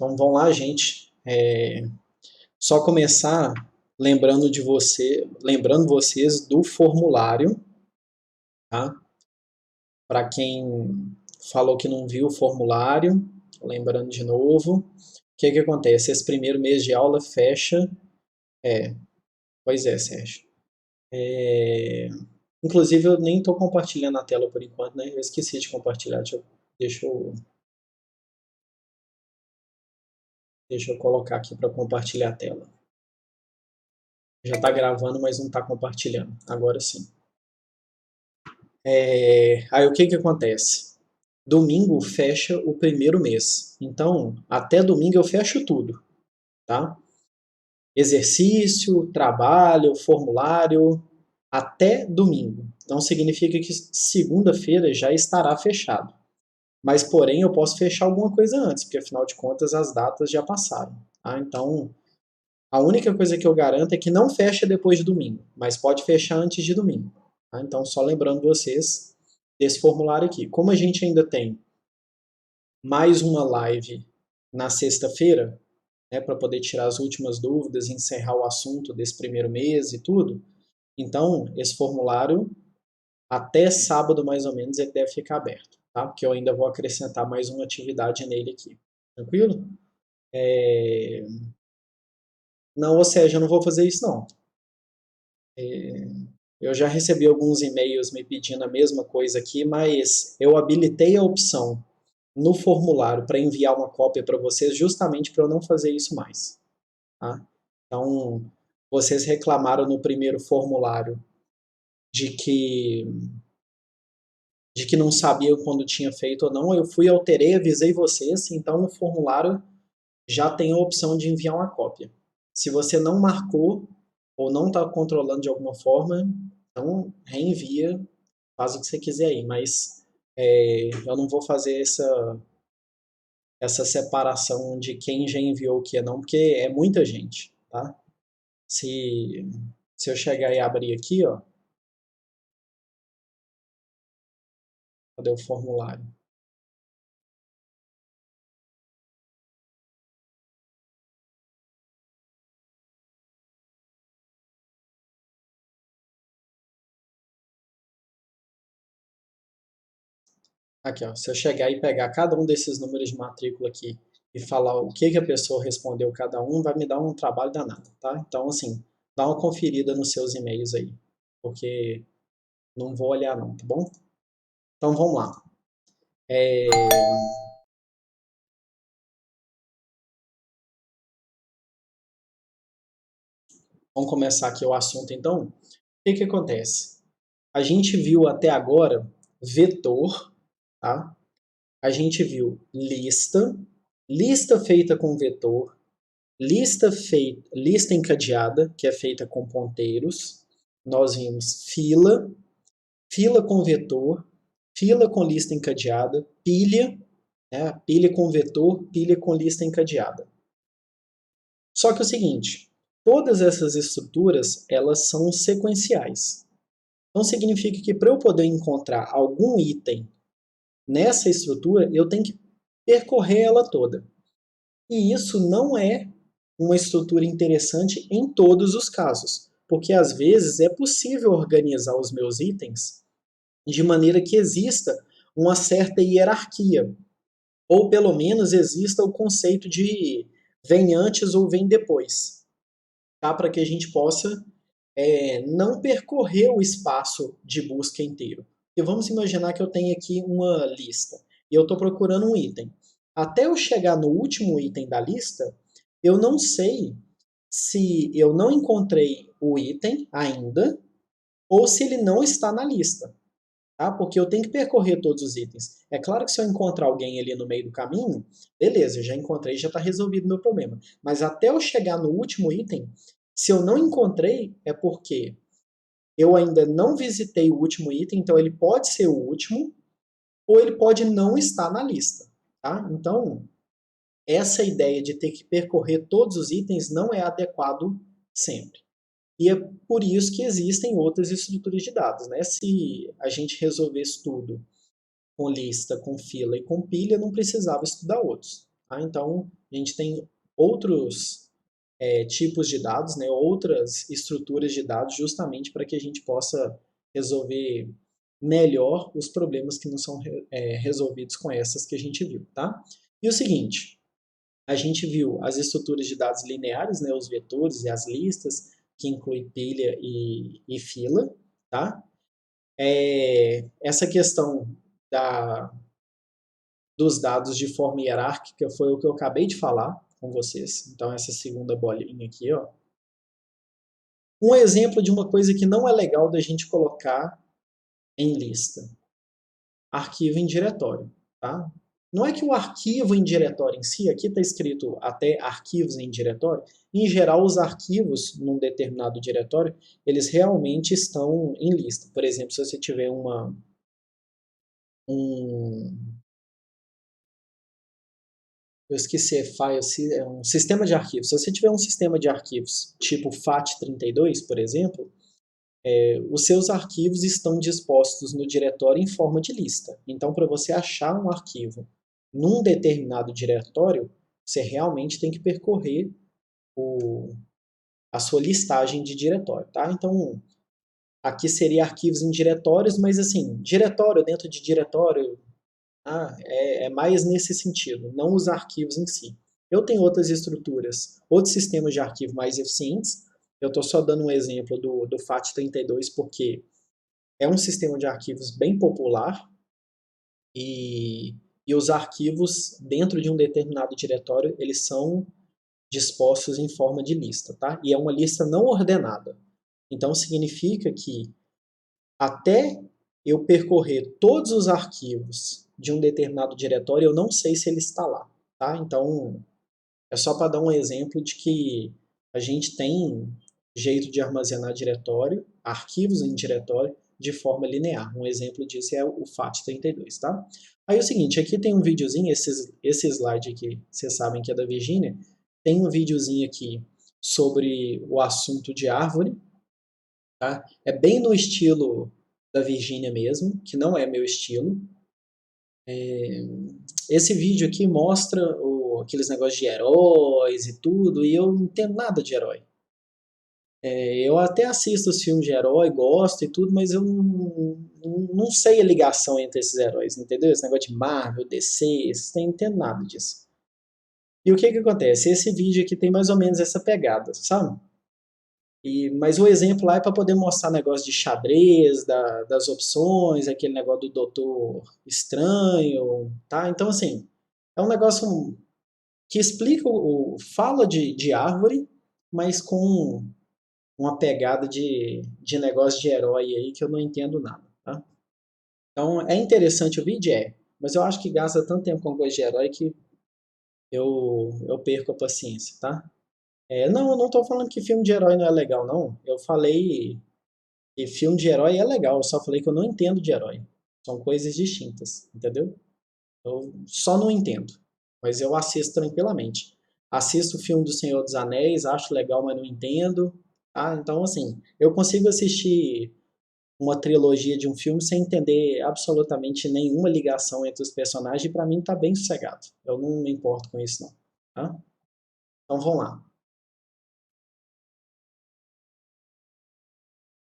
Então vamos lá, gente. Só começar lembrando vocês do formulário, tá? Para quem falou que não viu o formulário, lembrando de novo, o que acontece? Esse primeiro mês de aula fecha. Pois é, Sérgio. Inclusive eu nem estou compartilhando a tela por enquanto, né? Eu esqueci de compartilhar. Deixa eu colocar aqui para compartilhar a tela. Já está gravando, mas não está compartilhando. Agora sim. Aí o que acontece? Domingo fecha o primeiro mês. Então, até domingo eu fecho tudo, tá? Exercício, trabalho, formulário, até domingo. Então significa que segunda-feira já estará fechado. Mas, porém, eu posso fechar alguma coisa antes, porque afinal de contas as datas já passaram. Tá? Então, a única coisa que eu garanto é que não fecha depois de domingo, mas pode fechar antes de domingo. Tá? Então, só lembrando vocês desse formulário aqui. Como a gente ainda tem mais uma live na sexta-feira, né, para poder tirar as últimas dúvidas, encerrar o assunto desse primeiro mês e tudo, então esse formulário até sábado mais ou menos ele deve ficar aberto, tá? Porque eu ainda vou acrescentar mais uma atividade nele aqui. Tranquilo? Não, ou seja, eu não vou fazer isso não. Eu já recebi alguns e-mails me pedindo a mesma coisa aqui, mas eu habilitei a opção no formulário para enviar uma cópia para vocês justamente para eu não fazer isso mais. Tá? Então, vocês reclamaram no primeiro formulário de que não sabiam quando tinha feito ou não. Eu fui, alterei, avisei vocês, então no formulário já tem a opção de enviar uma cópia. Se você não marcou ou não está controlando de alguma forma, então reenvia, faz o que você quiser aí, mas eu não vou fazer essa separação de quem já enviou o que não, porque é muita gente, tá? Se, se eu chegar e abrir aqui, ó, cadê o formulário? Aqui, ó, se eu chegar e pegar cada um desses números de matrícula aqui e falar o que a pessoa respondeu cada um, vai me dar um trabalho danado, tá? Então, assim, dá uma conferida nos seus e-mails aí, porque não vou olhar não, tá bom? Então, vamos lá. Vamos começar aqui o assunto, então. O que acontece? A gente viu até agora vetor, tá? A gente viu lista, lista feita com vetor, lista encadeada, que é feita com ponteiros. Nós vimos fila, fila com vetor, fila com lista encadeada, pilha, né? Pilha com vetor, pilha com lista encadeada. Só que é o seguinte, todas essas estruturas, elas são sequenciais. Então significa que para eu poder encontrar algum item nessa estrutura, eu tenho que percorrer ela toda. E isso não é uma estrutura interessante em todos os casos, porque às vezes é possível organizar os meus itens de maneira que exista uma certa hierarquia, ou pelo menos exista o conceito de vem antes ou vem depois, tá? Para que a gente possa não percorrer o espaço de busca inteiro. E vamos imaginar que eu tenho aqui uma lista e eu estou procurando um item. Até eu chegar no último item da lista, eu não sei se eu não encontrei o item ainda ou se ele não está na lista. Tá? Porque eu tenho que percorrer todos os itens. É claro que se eu encontrar alguém ali no meio do caminho, beleza, eu já encontrei, já está resolvido o meu problema. Mas até eu chegar no último item, se eu não encontrei, é porque eu ainda não visitei o último item, então ele pode ser o último, ou ele pode não estar na lista. Tá? Então, essa ideia de ter que percorrer todos os itens não é adequado sempre. E é por isso que existem outras estruturas de dados. Né? Se a gente resolvesse tudo com lista, com fila e com pilha, não precisava estudar outros. Tá? Então, a gente tem outros tipos de dados, né, outras estruturas de dados, justamente para que a gente possa resolver melhor os problemas que não são resolvidos com essas que a gente viu. Tá? E o seguinte, a gente viu as estruturas de dados lineares, né, os vetores e as listas, que inclui pilha e fila. Tá? Essa questão dos dados de forma hierárquica foi o que eu acabei de falar com vocês. Então, essa segunda bolinha aqui, ó. Um exemplo de uma coisa que não é legal da gente colocar em lista. Arquivo em diretório, tá? Não é que o arquivo em diretório em si, aqui está escrito até arquivos em diretório, em geral os arquivos num determinado diretório, eles realmente estão em lista. Por exemplo, se você tiver eu esqueci, é um sistema de arquivos. Se você tiver um sistema de arquivos tipo FAT32, por exemplo, os seus arquivos estão dispostos no diretório em forma de lista. Então, para você achar um arquivo num determinado diretório, você realmente tem que percorrer a sua listagem de diretório. Tá? Então, aqui seria arquivos em diretórios, mas assim, diretório dentro de diretório, é mais nesse sentido, não os arquivos em si. Eu tenho outras estruturas, outros sistemas de arquivo mais eficientes. Eu estou só dando um exemplo do FAT32 porque é um sistema de arquivos bem popular e os arquivos dentro de um determinado diretório, eles são dispostos em forma de lista, tá? E é uma lista não ordenada. Então significa que até eu percorrer todos os arquivos de um determinado diretório, eu não sei se ele está lá, tá? Então é só para dar um exemplo de que a gente tem jeito de armazenar diretório, arquivos em diretório, de forma linear. Um exemplo disso é o FAT32, tá? Aí é o seguinte, aqui tem um videozinho, esse slide aqui, vocês sabem que é da Virginia, tem um videozinho aqui sobre o assunto de árvore, tá? É bem no estilo da Virginia mesmo, que não é meu estilo. Esse vídeo aqui mostra aqueles negócios de heróis e tudo, e eu não entendo nada de herói. Eu até assisto os filmes de herói, gosto e tudo, mas eu não sei a ligação entre esses heróis, entendeu? Esse negócio de Marvel, DC, eu não entendo nada disso. E o que que acontece? Esse vídeo aqui tem mais ou menos essa pegada, sabe? Mas o exemplo lá é para poder mostrar negócio de xadrez, das opções, aquele negócio do Doutor Estranho, tá? Então, assim, é um negócio que explica, fala de árvore, mas com uma pegada de negócio de herói aí que eu não entendo nada, tá? Então, é interessante o vídeo? Mas eu acho que gasta tanto tempo com coisa de herói que eu perco a paciência, tá? Não, eu não tô falando que filme de herói não é legal, não. Eu falei que filme de herói é legal, eu só falei que eu não entendo de herói. São coisas distintas, entendeu? Eu só não entendo, mas eu assisto tranquilamente. Assisto o filme do Senhor dos Anéis, acho legal, mas não entendo. Tá? Então, assim, eu consigo assistir uma trilogia de um filme sem entender absolutamente nenhuma ligação entre os personagens e para mim tá bem sossegado. Eu não me importo com isso, não. Tá? Então, vamos lá.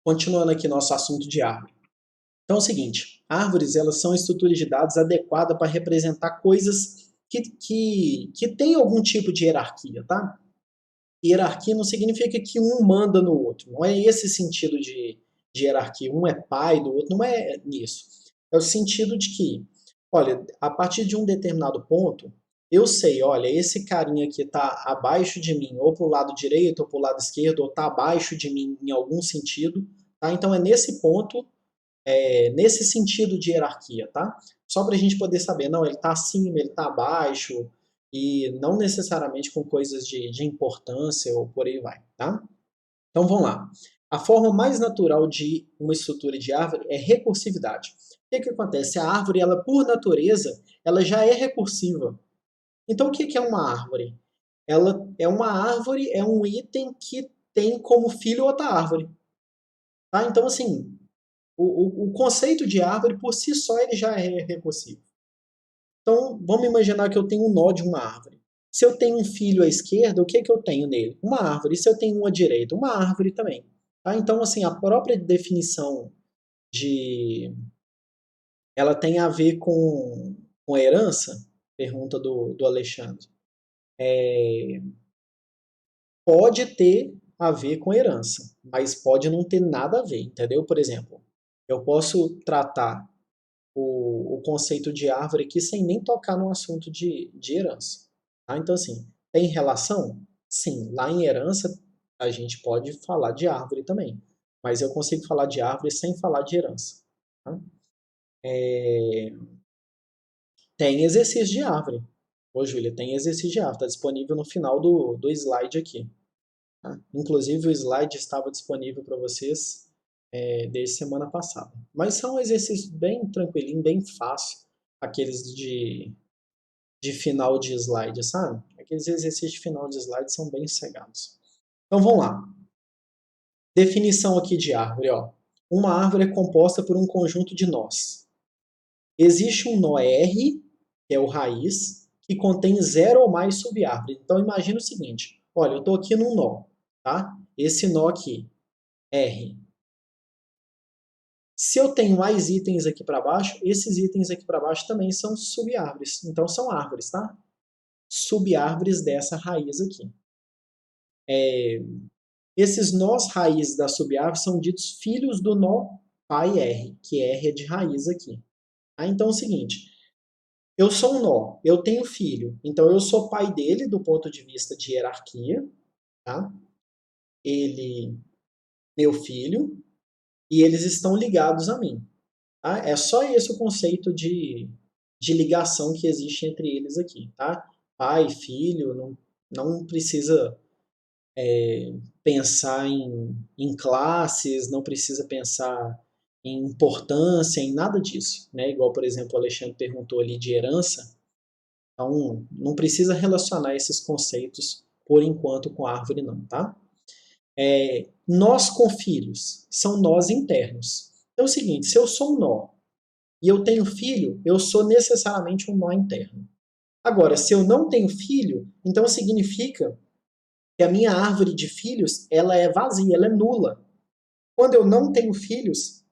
Continuando aqui nosso assunto de árvore. Então é o seguinte, árvores elas são estruturas de dados adequadas para representar coisas que têm algum tipo de hierarquia, tá? Hierarquia não significa que um manda no outro, não é esse sentido de hierarquia, um é pai do outro, não é isso. É o sentido de que, olha, a partir de um determinado ponto, eu sei, olha, esse carinha aqui está abaixo de mim, ou para o lado direito, ou para o lado esquerdo, ou está abaixo de mim em algum sentido, tá? Então é nesse ponto nesse sentido de hierarquia, tá? Só para a gente poder saber, não, ele está acima, ele está abaixo, e não necessariamente com coisas de importância ou por aí vai, tá? Então vamos lá. A forma mais natural de uma estrutura de árvore é recursividade. O que acontece? A árvore, ela por natureza, ela já é recursiva. Então o que é uma árvore? Ela é uma árvore, é um item que tem como filho outra árvore. Tá? Então, assim, o conceito de árvore por si só ele já é recursivo. Então, vamos imaginar que eu tenho um nó de uma árvore. Se eu tenho um filho à esquerda, o que que eu tenho nele? Uma árvore. E se eu tenho um à direita? Uma árvore também. Tá? Então, assim, a própria definição de... ela tem a ver com a herança? Pergunta do Alexandre. Pode ter a ver com herança, mas pode não ter nada a ver, entendeu? Por exemplo, eu posso tratar o conceito de árvore aqui sem nem tocar no assunto de herança. Tá? Então, assim, tem relação? Sim, lá em herança a gente pode falar de árvore também, mas eu consigo falar de árvore sem falar de herança. Tá? Tem exercício de árvore. Ô, Júlia, tem exercício de árvore, está disponível no final do slide aqui. Tá? Inclusive, o slide estava disponível para vocês desde semana passada. Mas são exercícios bem tranquilinho, bem fácil, aqueles de final de slide, sabe? Aqueles exercícios de final de slide são bem sossegados. Então vamos lá. Definição aqui de árvore, ó. Uma árvore é composta por um conjunto de nós. Existe um nó R, que é o raiz, que contém 0 ou mais subárvores. Então imagina o seguinte, olha, eu estou aqui num nó, tá? Esse nó aqui, R. Se eu tenho mais itens aqui para baixo, esses itens aqui para baixo também são subárvores. Então são árvores, tá? Subárvores dessa raiz aqui. Esses nós raízes da subárvore são ditos filhos do nó pai R, que R é de raiz aqui. Então é o seguinte, eu sou um nó, eu tenho filho, então eu sou pai dele do ponto de vista de hierarquia, tá? Ele, meu filho, e eles estão ligados a mim. Tá? É só esse o conceito de ligação que existe entre eles aqui. Tá? Pai, filho, não precisa pensar em classes, não precisa pensar em importância, em nada disso. Né? Igual, por exemplo, o Alexandre perguntou ali de herança. Então, não precisa relacionar esses conceitos, por enquanto, com a árvore, não. Tá? Nós com filhos são nós internos. Então é o seguinte, se eu sou um nó e eu tenho filho, eu sou necessariamente um nó interno. Agora, se eu não tenho filho, então significa que a minha árvore de filhos ela é vazia, ela é nula. Quando eu não tenho filhos,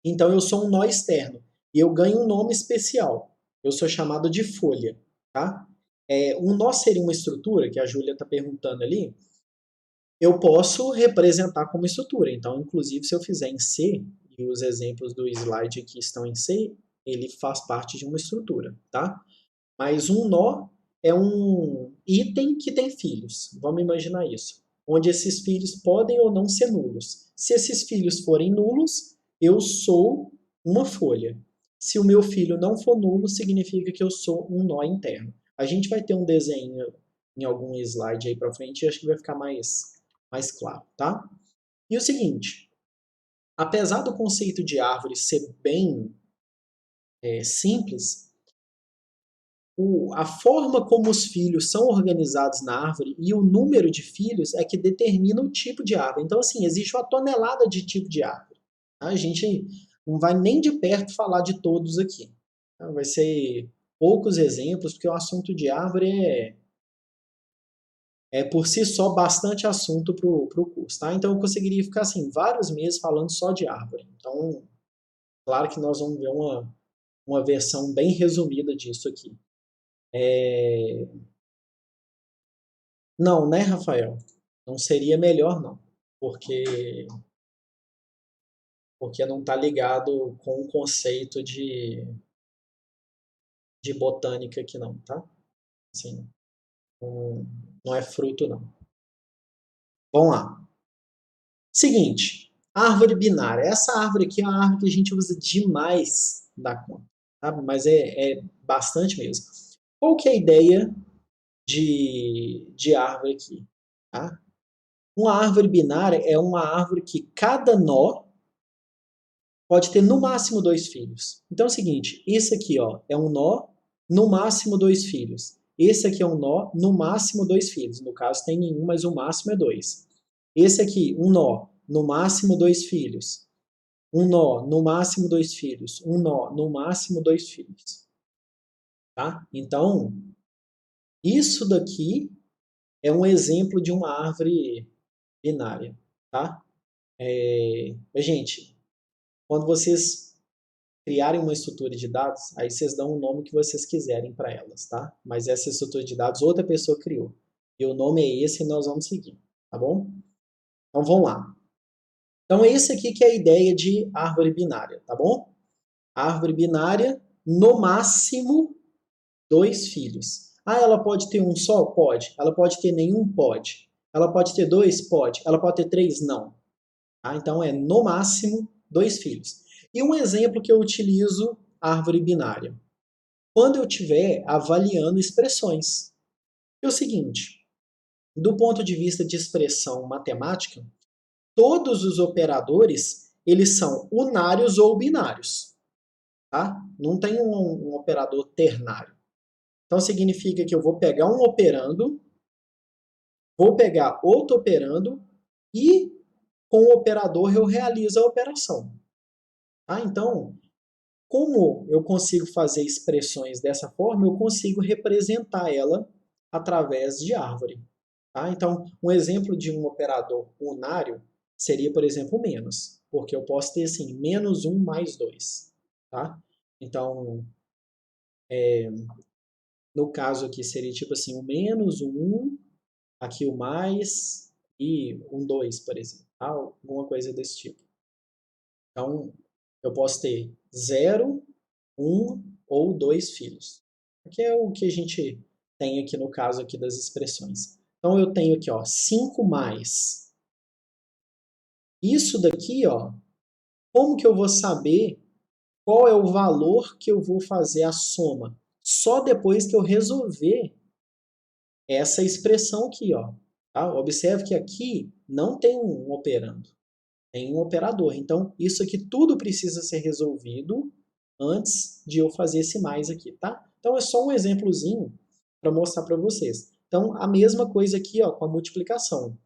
então eu sou um nó externo e eu ganho um nome especial. Eu sou chamado de folha. Tá? Um nó seria uma estrutura, que a Júlia está perguntando ali, eu posso representar como estrutura. Então, inclusive, se eu fizer em C, e os exemplos do slide aqui estão em C, ele faz parte de uma estrutura, tá? Mas um nó é um item que tem filhos. Vamos imaginar isso. Onde esses filhos podem ou não ser nulos. Se esses filhos forem nulos, eu sou uma folha. Se o meu filho não for nulo, significa que eu sou um nó interno. A gente vai ter um desenho em algum slide aí para frente e acho que vai ficar mais claro, tá? E o seguinte, apesar do conceito de árvore ser bem simples, a forma como os filhos são organizados na árvore e o número de filhos é que determina o tipo de árvore. Então, assim, existe uma tonelada de tipo de árvore. Tá? A gente não vai nem de perto falar de todos aqui. Tá? Vai ser poucos exemplos, porque o assunto de árvore é por si só bastante assunto para o curso. Tá? Então, eu conseguiria ficar assim, vários meses falando só de árvore. Então, claro que nós vamos ver uma versão bem resumida disso aqui. Não, né, Rafael? Não seria melhor, não. Porque, porque não está ligado com o conceito de botânica aqui, não, tá? Assim, não é fruto, não. Vamos lá. Seguinte, árvore binária. Essa árvore aqui é uma árvore que a gente usa demais da conta, sabe? Mas é bastante mesmo. Qual que é a ideia de árvore aqui? Tá? Uma árvore binária é uma árvore que cada nó pode ter no máximo 2 filhos. Então é o seguinte, esse aqui ó, é um nó, no máximo 2 filhos. Esse aqui é um nó, no máximo 2 filhos. No caso tem nenhum, mas o máximo é 2. Esse aqui, um nó, no máximo 2 filhos. Um nó, no máximo 2 filhos. Um nó, no máximo 2 filhos. tá? Então, isso daqui é um exemplo de uma árvore binária, tá? Gente, quando vocês criarem uma estrutura de dados, aí vocês dão o nome que vocês quiserem para elas, tá? Mas essa estrutura de dados outra pessoa criou. E o nome é esse e nós vamos seguir, tá bom? Então vamos lá. Então esse aqui que é a ideia de árvore binária, tá bom? Árvore binária, no máximo, 2 filhos. Ah, ela pode ter um só? Pode. Ela pode ter nenhum? Pode. Ela pode ter 2? Pode. Ela pode ter 3? Não. Tá? Então é no máximo 2 filhos. E um exemplo que eu utilizo, árvore binária. Quando eu estiver avaliando expressões. É o seguinte, do ponto de vista de expressão matemática, todos os operadores eles são unários ou binários. Tá? Não tem um operador ternário. Então significa que eu vou pegar um operando, vou pegar outro operando e com o operador eu realizo a operação. Tá? Então, como eu consigo fazer expressões dessa forma, eu consigo representar ela através de árvore. Tá? Então, um exemplo de um operador unário seria, por exemplo, menos, porque eu posso ter assim, menos 1 mais 2. Tá? Então, no caso aqui seria tipo assim, o menos, o 1, aqui o mais e um 2, por exemplo. Tá? Alguma coisa desse tipo. Então, eu posso ter 0, 1 ou 2 filhos. Que é o que a gente tem aqui no caso aqui das expressões. Então, eu tenho aqui, ó, 5 mais. Isso daqui, ó, como que eu vou saber qual é o valor que eu vou fazer a soma? Só depois que eu resolver essa expressão aqui, ó. Tá? Observe que aqui não tem um operando, tem um operador. Então, isso aqui tudo precisa ser resolvido antes de eu fazer esse mais aqui, tá? Então, é só um exemplozinho para mostrar para vocês. Então, a mesma coisa aqui, ó, com a multiplicação.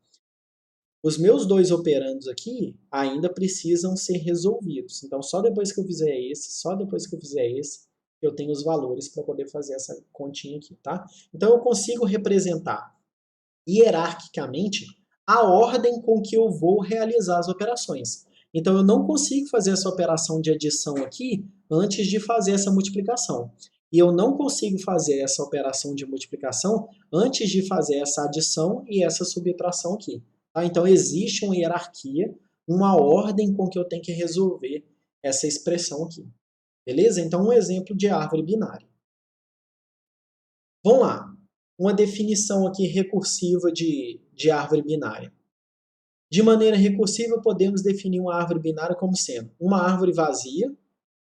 Os meus 2 operandos aqui ainda precisam ser resolvidos. Então, só depois que eu fizer esse, só depois que eu fizer esse, eu tenho os valores para poder fazer essa continha aqui, tá? Então, eu consigo representar hierarquicamente a ordem com que eu vou realizar as operações. Então, eu não consigo fazer essa operação de adição aqui antes de fazer essa multiplicação. E eu não consigo fazer essa operação de multiplicação antes de fazer essa adição e essa subtração aqui. Tá? Então, existe uma hierarquia, uma ordem com que eu tenho que resolver essa expressão aqui. Beleza? Então, um exemplo de árvore binária. Vamos lá. Uma definição aqui recursiva de árvore binária. De maneira recursiva, podemos definir uma árvore binária como sendo uma árvore vazia,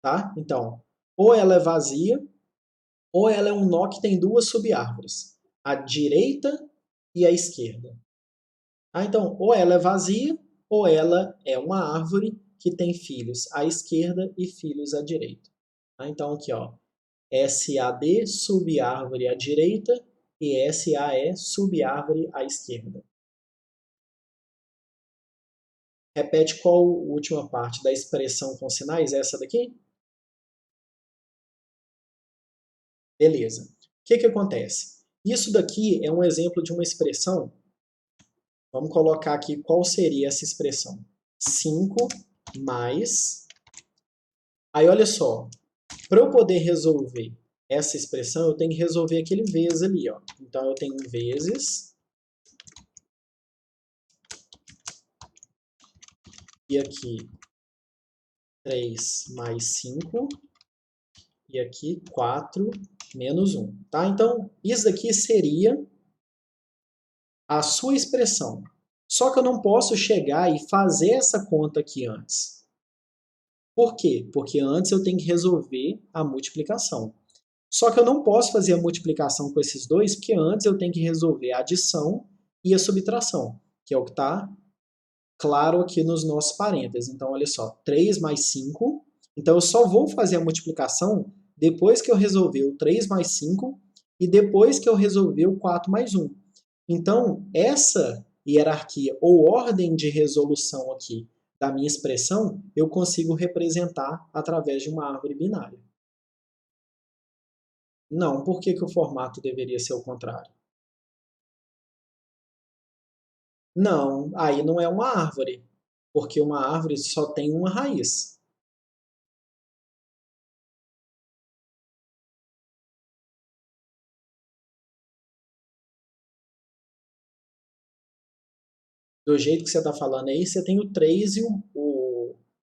tá? Então, ou ela é vazia, ou ela é um nó que tem 2 subárvores, a direita e a esquerda. Tá? Então, ou ela é vazia, ou ela é uma árvore que tem filhos à esquerda e filhos à direita. Tá? Então, aqui, ó, SAD, subárvore à direita, e SAE, subárvore à esquerda. Repete qual a última parte da expressão com sinais? Essa daqui? Beleza. O que acontece? Isso daqui é um exemplo de uma expressão. Vamos colocar aqui qual seria essa expressão. 5 mais... Aí, olha só. Para eu poder resolver essa expressão, eu tenho que resolver aquele vezes ali, ó. Então, eu tenho vezes. E aqui, 3 mais 5. E aqui, 4 menos 1. Tá? Então, isso daqui seria a sua expressão. Só que eu não posso chegar e fazer essa conta aqui antes. Por quê? Porque antes eu tenho que resolver a multiplicação. Só que eu não posso fazer a multiplicação com esses dois, porque antes eu tenho que resolver a adição e a subtração, que é o que está claro aqui nos nossos parênteses. Então, olha só, 3 mais 5. Então, eu só vou fazer a multiplicação depois que eu resolver o 3 mais 5 e depois que eu resolver o 4 mais 1. Então, essa hierarquia ou ordem de resolução aqui da minha expressão, eu consigo representar através de uma árvore binária. Não, por que que o formato deveria ser o contrário? Não, aí não é uma árvore, porque uma árvore só tem uma raiz. Do jeito que você está falando aí, você tem o 3 e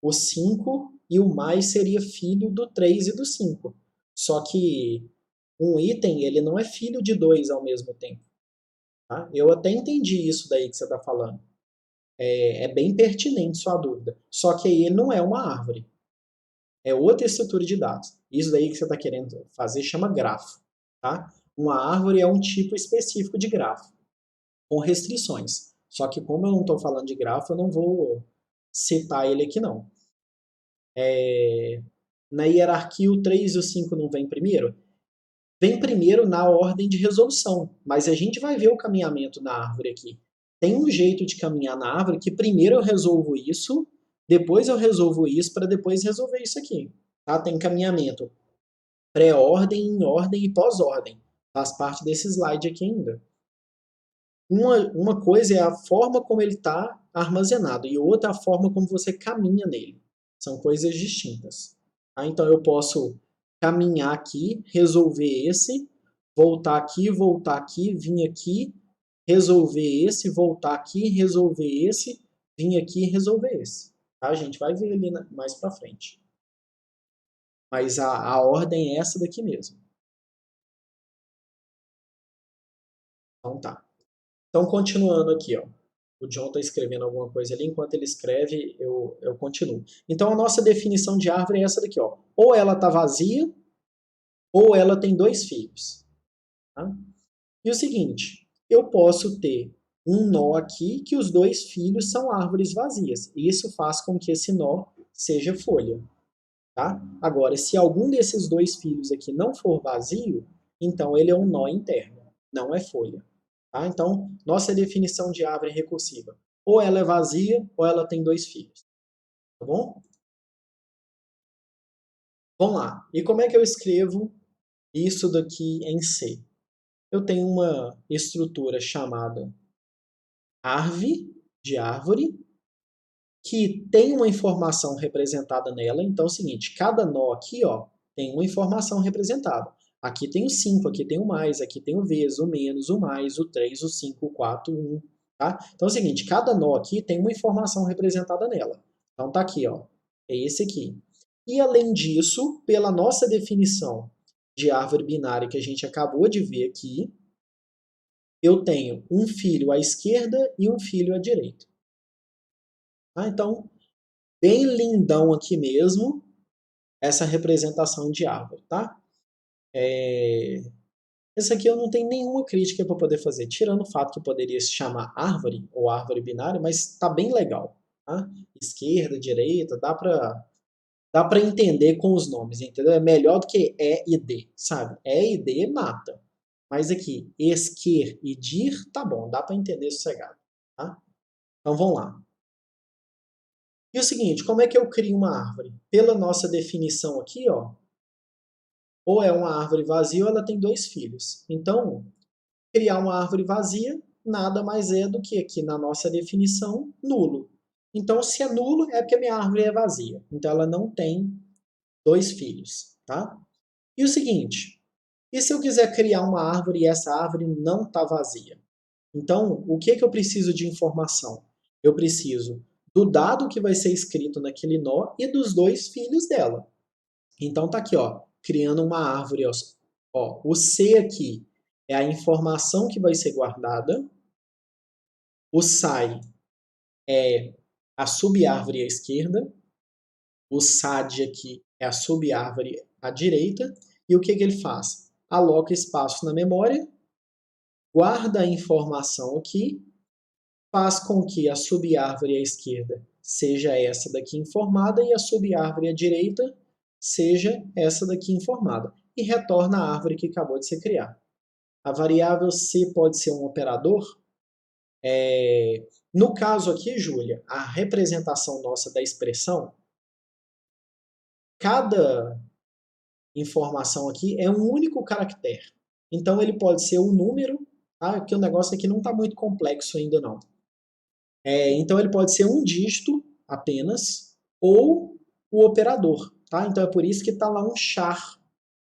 o 5, e o mais seria filho do 3 e do 5. Só que um item, ele não é filho de dois ao mesmo tempo. Tá? Eu até entendi isso daí que você está falando. É bem pertinente sua dúvida. Só que aí ele não é uma árvore. É outra estrutura de dados. Isso daí que você está querendo fazer chama grafo. Tá? Uma árvore é um tipo específico de grafo, com restrições. Só que como eu não estou falando de grafo, eu não vou citar ele aqui não. Na hierarquia, o 3 e o 5 não vem primeiro? Vem primeiro na ordem de resolução, mas a gente vai ver o caminhamento na árvore aqui. Tem um jeito de caminhar na árvore que primeiro eu resolvo isso, depois eu resolvo isso para depois resolver isso aqui. Tá? Tem caminhamento pré-ordem, em ordem e pós-ordem. Faz parte desse slide aqui ainda. Uma coisa é a forma como ele está armazenado e outra é a forma como você caminha nele. São coisas distintas. Tá? Então eu posso caminhar aqui, resolver esse, voltar aqui, vir aqui, resolver esse, voltar aqui, resolver esse, vir aqui e resolver esse. Tá? A gente vai ver ali mais para frente. Mas a ordem é essa daqui mesmo. Então tá. Então, continuando aqui, ó. O John está escrevendo alguma coisa ali, enquanto ele escreve, eu continuo. Então, a nossa definição de árvore é essa daqui, ó. Ou ela está vazia, ou ela tem dois filhos. Tá? E o seguinte, eu posso ter um nó aqui que os dois filhos são árvores vazias. E isso faz com que esse nó seja folha. Tá? Agora, se algum desses dois filhos aqui não for vazio, então ele é um nó interno, não é folha. Tá? Então, nossa definição de árvore recursiva. Ou ela é vazia, ou ela tem dois filhos. Tá bom? Vamos lá. E como é que eu escrevo isso daqui em C? Eu tenho uma estrutura chamada arv, de árvore, que tem uma informação representada nela. Então é o seguinte, cada nó aqui ó, tem uma informação representada. Aqui tem o 5, aqui tem o mais, aqui tem o vezes, o menos, o mais, o 3, o 5, o 4, o 1. Tá? Então é o seguinte, cada nó aqui tem uma informação representada nela. Então tá aqui, ó, é esse aqui. E além disso, pela nossa definição de árvore binária que a gente acabou de ver aqui, eu tenho um filho à esquerda e um filho à direita. Tá? Então, bem lindão aqui mesmo, essa representação de árvore, tá? Essa aqui eu não tenho nenhuma crítica para poder fazer, tirando o fato que poderia se chamar árvore ou árvore binária, mas tá bem legal, tá? Esquerda, direita, dá para entender com os nomes, entendeu? É melhor do que E e D, sabe? E e D mata. Mas aqui, esquer e dir, tá bom, dá para entender sossegado, tá? Então vamos lá. E o seguinte, como é que eu crio uma árvore? Pela nossa definição aqui, ó, ou é uma árvore vazia ou ela tem dois filhos. Então, criar uma árvore vazia nada mais é do que aqui na nossa definição, nulo. Então, se é nulo, é porque a minha árvore é vazia. Então, ela não tem dois filhos, tá? E o seguinte, e se eu quiser criar uma árvore e essa árvore não está vazia? Então, o que eu preciso de informação? Eu preciso do dado que vai ser escrito naquele nó e dos dois filhos dela. Então tá aqui, ó, criando uma árvore, ó, o C aqui é a informação que vai ser guardada, o SAI é a subárvore à esquerda, o SAD aqui é a subárvore à direita, e o que ele faz? Aloca espaço na memória, guarda a informação aqui, faz com que a subárvore à esquerda seja essa daqui informada e a subárvore à direita seja essa daqui informada. E retorna a árvore que acabou de ser criada. A variável C pode ser um operador? No caso aqui, Júlia, a representação nossa da expressão, cada informação aqui é um único caractere. Então, ele pode ser um número, tá? Porque o negócio aqui não está muito complexo ainda não. Então, ele pode ser um dígito apenas, ou o operador, tá? Então, é por isso que está lá um char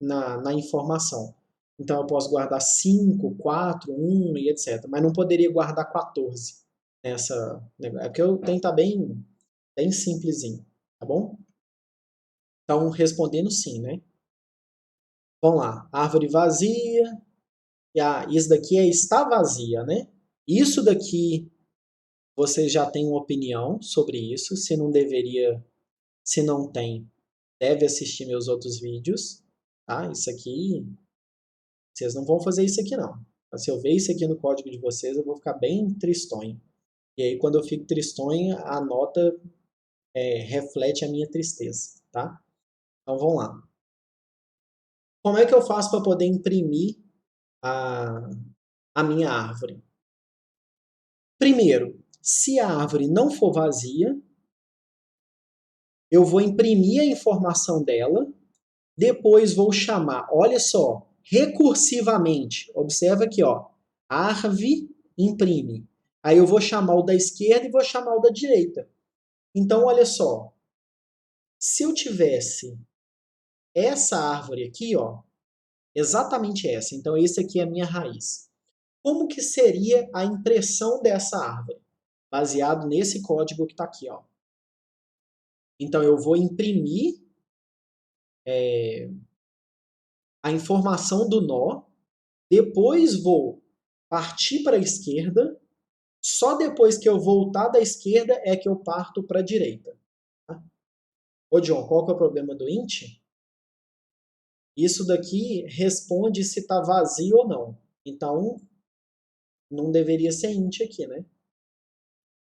na informação. Então, eu posso guardar 5, 4, 1 e etc. Mas não poderia guardar 14 nessa... É porque eu tenho que estar bem simplesinho, tá bom? Então, respondendo sim, né? Vamos lá. Árvore vazia. Isso daqui está vazia, né? Isso daqui, você já tem uma opinião sobre isso. Se não deveria, se não tem, deve assistir meus outros vídeos. Tá? Isso aqui, vocês não vão fazer isso aqui não. Se eu ver isso aqui no código de vocês, eu vou ficar bem tristonho. E aí, quando eu fico tristonho, a nota reflete a minha tristeza, tá? Então, vamos lá. Como é que eu faço para poder imprimir a minha árvore? Primeiro, se a árvore não for vazia, eu vou imprimir a informação dela, depois vou chamar, olha só, recursivamente, observa aqui, ó, árvore imprime. Aí eu vou chamar o da esquerda e vou chamar o da direita. Então, olha só, se eu tivesse essa árvore aqui, ó, exatamente essa, então esse aqui é a minha raiz. Como que seria a impressão dessa árvore? Baseado nesse código que está aqui, ó. Então, eu vou imprimir a informação do nó, depois vou partir para a esquerda, só depois que eu voltar da esquerda é que eu parto para a direita. Tá? Ô, John, qual que é o problema do int? Isso daqui responde se está vazio ou não. Então, não deveria ser int aqui, né?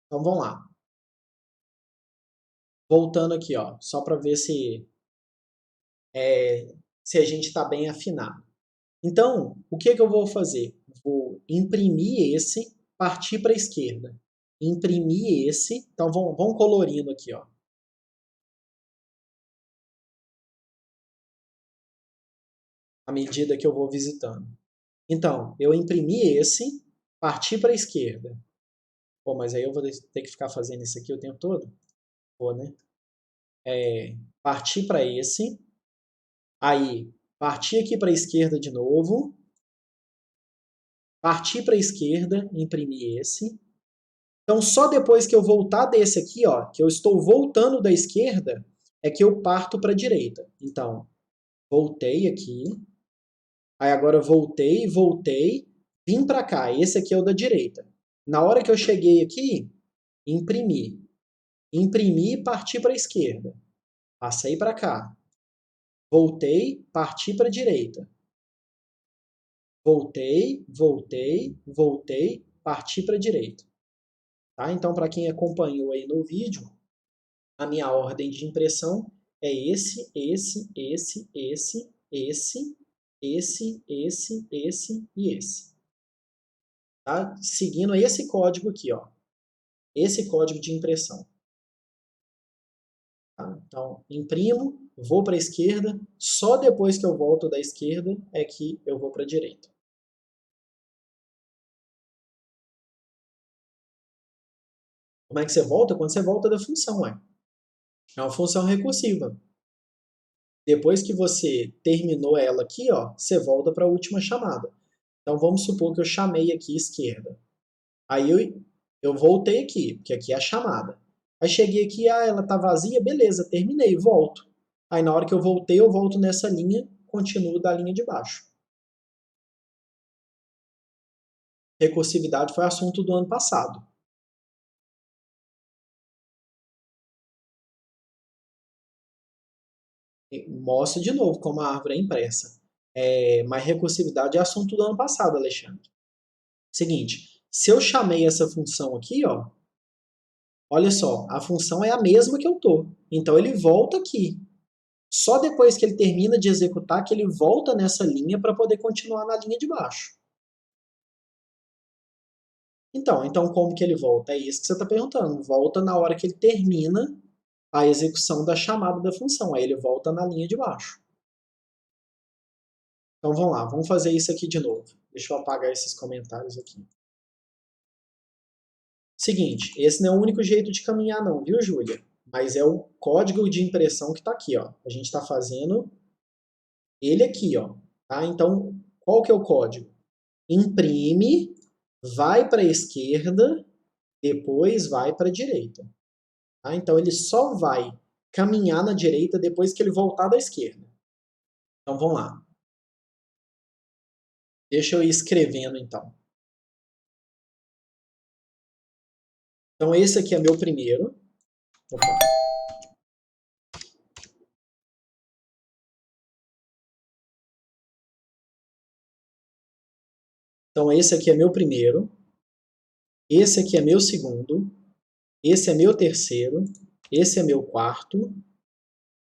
Então, vamos lá. Voltando aqui, ó, só para ver se a gente está bem afinado. Então, o que eu vou fazer? Vou imprimir esse, partir para a esquerda. Imprimir esse. Então, vamos colorindo aqui, ó. À medida que eu vou visitando. Então, eu imprimi esse, parti para a esquerda. Pô, mas aí eu vou ter que ficar fazendo isso aqui o tempo todo? Vou, né? Parti para esse. Aí, parti aqui para a esquerda de novo. Parti para a esquerda, imprimi esse. Então, só depois que eu voltar desse aqui, ó, que eu estou voltando da esquerda, é que eu parto para a direita. Então, voltei aqui. Aí agora voltei, vim para cá. Esse aqui é o da direita. Na hora que eu cheguei aqui, imprimi. Imprimi e parti para a esquerda. Passei para cá. Voltei, parti para a direita. Voltei, parti para a direita. Tá? Então, para quem acompanhou aí no vídeo, a minha ordem de impressão é esse e esse. Tá? Seguindo esse código aqui, ó. Esse código de impressão. Tá? Então, imprimo, vou para a esquerda, só depois que eu volto da esquerda é que eu vou para a direita. Como é que você volta? Quando você volta da função, ué. É uma função recursiva. Depois que você terminou ela aqui, ó, você volta para a última chamada. Então, vamos supor que eu chamei aqui esquerda. Aí eu voltei aqui, porque aqui é a chamada. Aí cheguei aqui, ela tá vazia, beleza, terminei, volto. Aí na hora que eu voltei, eu volto nessa linha, continuo da linha de baixo. Recursividade foi assunto do ano passado. Mostro de novo como a árvore é impressa. Mas recursividade é assunto do ano passado, Alexandre. Seguinte, se eu chamei essa função aqui, ó, olha só, a função é a mesma que eu tô. Então ele volta aqui. Só depois que ele termina de executar que ele volta nessa linha para poder continuar na linha de baixo. Então como que ele volta? É isso que você está perguntando. Volta na hora que ele termina a execução da chamada da função. Aí ele volta na linha de baixo. Então vamos lá, vamos fazer isso aqui de novo. Deixa eu apagar esses comentários aqui. Seguinte, esse não é o único jeito de caminhar não, viu, Júlia? Mas é o código de impressão que está aqui, ó. A gente está fazendo ele aqui, ó. Tá? Então, qual que é o código? Imprime, vai para a esquerda, depois vai para a direita. Tá? Então, ele só vai caminhar na direita depois que ele voltar da esquerda. Então, vamos lá. Deixa eu ir escrevendo, então. Então, esse aqui é meu primeiro. Opa. Então, esse aqui é meu primeiro. Esse aqui é meu segundo. Esse é meu terceiro. Esse é meu quarto.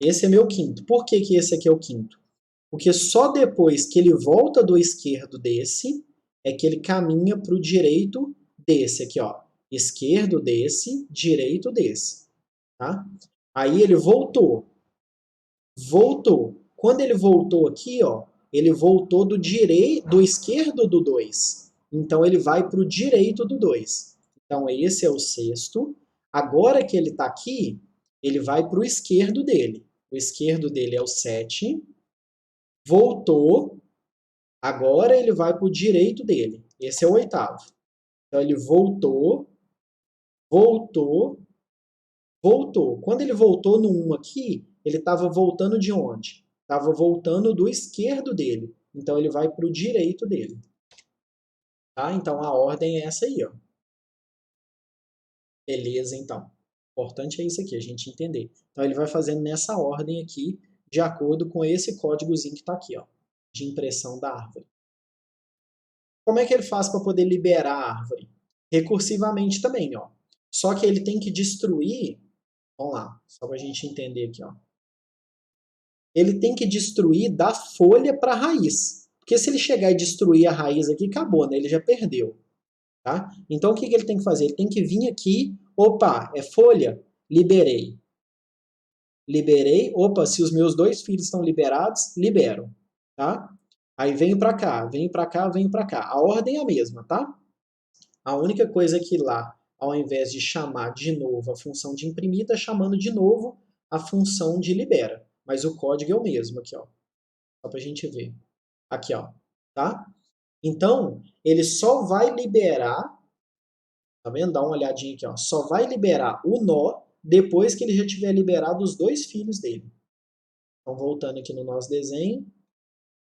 Esse é meu quinto. Por que que esse aqui é o quinto? Porque só depois que ele volta do esquerdo desse, é que ele caminha para o direito desse aqui, ó. Esquerdo desse, direito desse. Tá? Aí ele voltou. Voltou. Quando ele voltou aqui, ó, ele voltou do esquerdo do 2. Então ele vai para o direito do 2. Então esse é o sexto. Agora que ele está aqui, ele vai para o esquerdo dele. O esquerdo dele é o 7. Voltou. Agora ele vai para o direito dele. Esse é o oitavo. Então ele voltou, voltou, voltou. Quando ele voltou no 1 aqui, ele estava voltando de onde? Estava voltando do esquerdo dele. Então ele vai para o direito dele. Tá? Então a ordem é essa aí, ó. Beleza, então. O importante é isso aqui, a gente entender. Então ele vai fazendo nessa ordem aqui, de acordo com esse códigozinho que está aqui, ó, de impressão da árvore. Como é que ele faz para poder liberar a árvore? Recursivamente também, ó. Só que ele tem que destruir, vamos lá, só para a gente entender aqui, ó. Ele tem que destruir da folha para a raiz. Porque se ele chegar e destruir a raiz aqui, acabou, né? Ele já perdeu. Tá? Então o que ele tem que fazer? Ele tem que vir aqui, opa, é folha? Liberei. Liberei, opa, se os meus dois filhos estão liberados, libero. Tá? Aí venho para cá, venho para cá, venho para cá. A ordem é a mesma, tá? A única coisa que lá, ao invés de chamar de novo a função de imprimir, está chamando de novo a função de libera. Mas o código é o mesmo aqui, ó. Só para a gente ver. Aqui, ó. Tá? Então, ele só vai liberar, tá vendo? Dá uma olhadinha aqui, ó. Só vai liberar o nó depois que ele já tiver liberado os dois filhos dele. Então, voltando aqui no nosso desenho.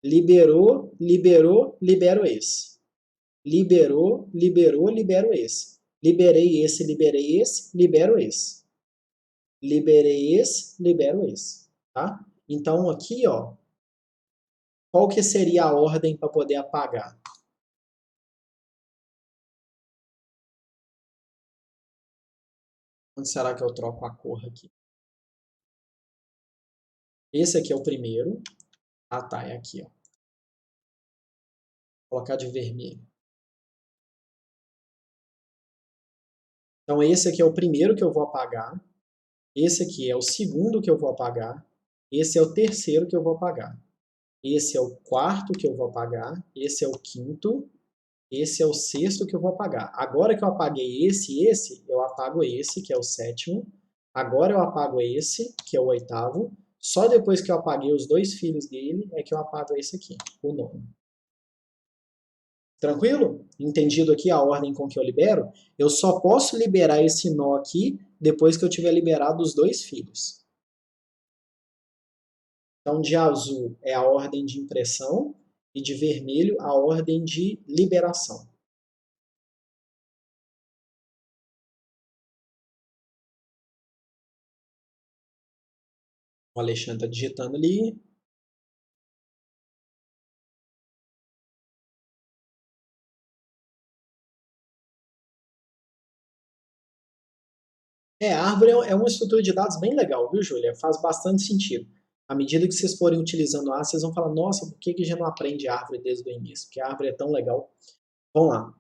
Liberou, liberou, libero esse. Liberou, liberou, libero esse. Liberei esse, libero esse. Liberei esse, libero esse. Tá? Então, aqui, ó, qual que seria a ordem para poder apagar? Onde será que eu troco a cor aqui? Esse aqui é o primeiro. Ah, tá, é aqui, ó. Vou colocar de vermelho. Então, esse aqui é o primeiro que eu vou apagar. Esse aqui é o segundo que eu vou apagar. Esse é o terceiro que eu vou apagar. Esse é o quarto que eu vou apagar. Esse é o quinto. Esse é o sexto que eu vou apagar. Agora que eu apaguei esse e esse, eu apago esse, que é o sétimo. Agora eu apago esse, que é o oitavo. Só depois que eu apaguei os dois filhos dele, é que eu apago esse aqui, o nono. Tranquilo? Entendido aqui a ordem com que eu libero? Eu só posso liberar esse nó aqui depois que eu tiver liberado os dois filhos. Então, de azul é a ordem de impressão e de vermelho a ordem de liberação. O Alexandre está digitando ali. A árvore é uma estrutura de dados bem legal, viu, Júlia? Faz bastante sentido. À medida que vocês forem utilizando a, vocês vão falar, nossa, por que já não aprende árvore desde o início? Porque a árvore é tão legal. Vamos lá.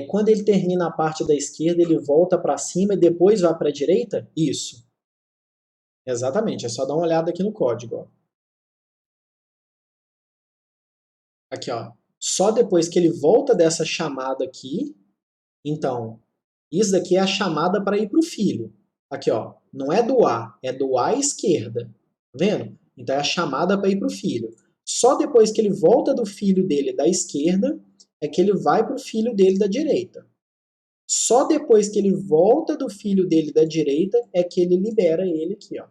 Quando ele termina a parte da esquerda, ele volta para cima e depois vai para a direita? Isso. Exatamente, é só dar uma olhada aqui no código. Ó. Aqui, ó. Só depois que ele volta dessa chamada aqui, então, isso daqui é a chamada para ir para o filho. Aqui, ó. Não é do A, é do A à esquerda. Tá vendo? Então é a chamada para ir para o filho. Só depois que ele volta do filho dele da esquerda é que ele vai para o filho dele da direita. Só depois que ele volta do filho dele da direita é que ele libera ele aqui, ó.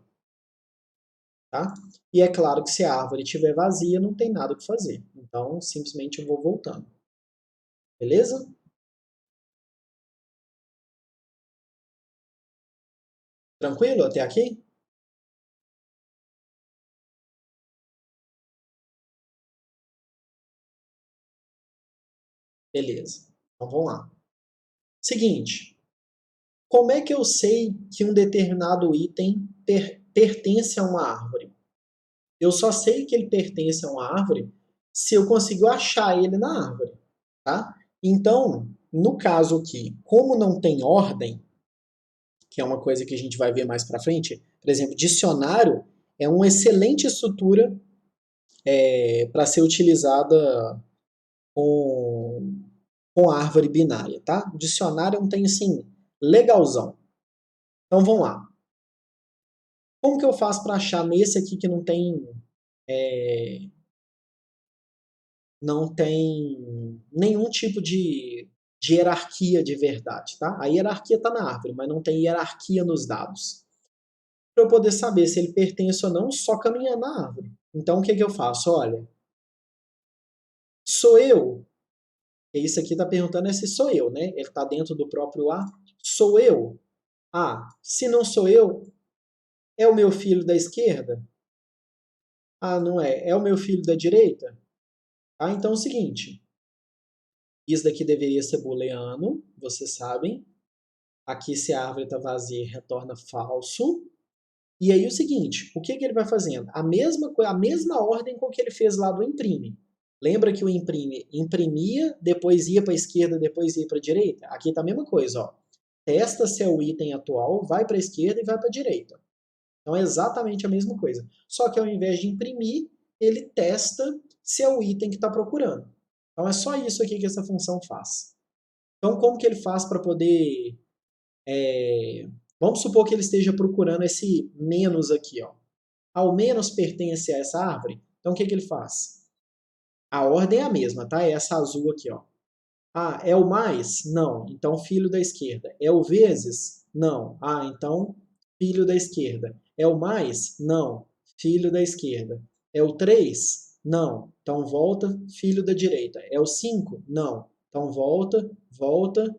Tá? E é claro que se a árvore estiver vazia, não tem nada o que fazer. Então, simplesmente eu vou voltando. Beleza? Tranquilo até aqui? Beleza. Então vamos lá. Seguinte, como é que eu sei que um determinado item pertence a uma árvore? Eu só sei que ele pertence a uma árvore se eu conseguir achar ele na árvore, tá? Então, no caso aqui, como não tem ordem, que é uma coisa que a gente vai ver mais para frente, por exemplo, dicionário é uma excelente estrutura para ser utilizada com, com árvore binária, tá? O dicionário é um tem assim, legalzão. Então vamos lá. Como que eu faço para achar nesse aqui que não tem nenhum tipo de hierarquia de verdade, tá? A hierarquia está na árvore, mas não tem hierarquia nos dados. Para eu poder saber se ele pertence ou não, só caminhando na árvore. Então o que eu faço? Olha, sou eu. Isso aqui está perguntando é se sou eu, né? Ele está dentro do próprio A. Sou eu? Ah, se não sou eu, é o meu filho da esquerda? Ah, não é. É o meu filho da direita? Ah, então é o seguinte. Isso daqui deveria ser booleano, vocês sabem. Aqui, se a árvore está vazia, retorna falso. E aí o seguinte, o que ele vai fazendo? A mesma ordem com que ele fez lá do imprime. Lembra que o imprime imprimia, depois ia para a esquerda, depois ia para a direita? Aqui está a mesma coisa, ó. Testa se é o item atual, vai para a esquerda e vai para a direita. Então é exatamente a mesma coisa. Só que ao invés de imprimir, ele testa se é o item que está procurando. Então é só isso aqui que essa função faz. Então como que ele faz para poder... Vamos supor que ele esteja procurando esse menos aqui, ó. Ao menos pertence a essa árvore. Então o que ele faz? A ordem é a mesma, tá? É essa azul aqui, ó. Ah, é o mais? Não. Então filho da esquerda. É o vezes? Não. Ah, então filho da esquerda. É o mais? Não. Filho da esquerda. É o 3? Não. Então volta, filho da direita. É o 5? Não. Então volta, volta,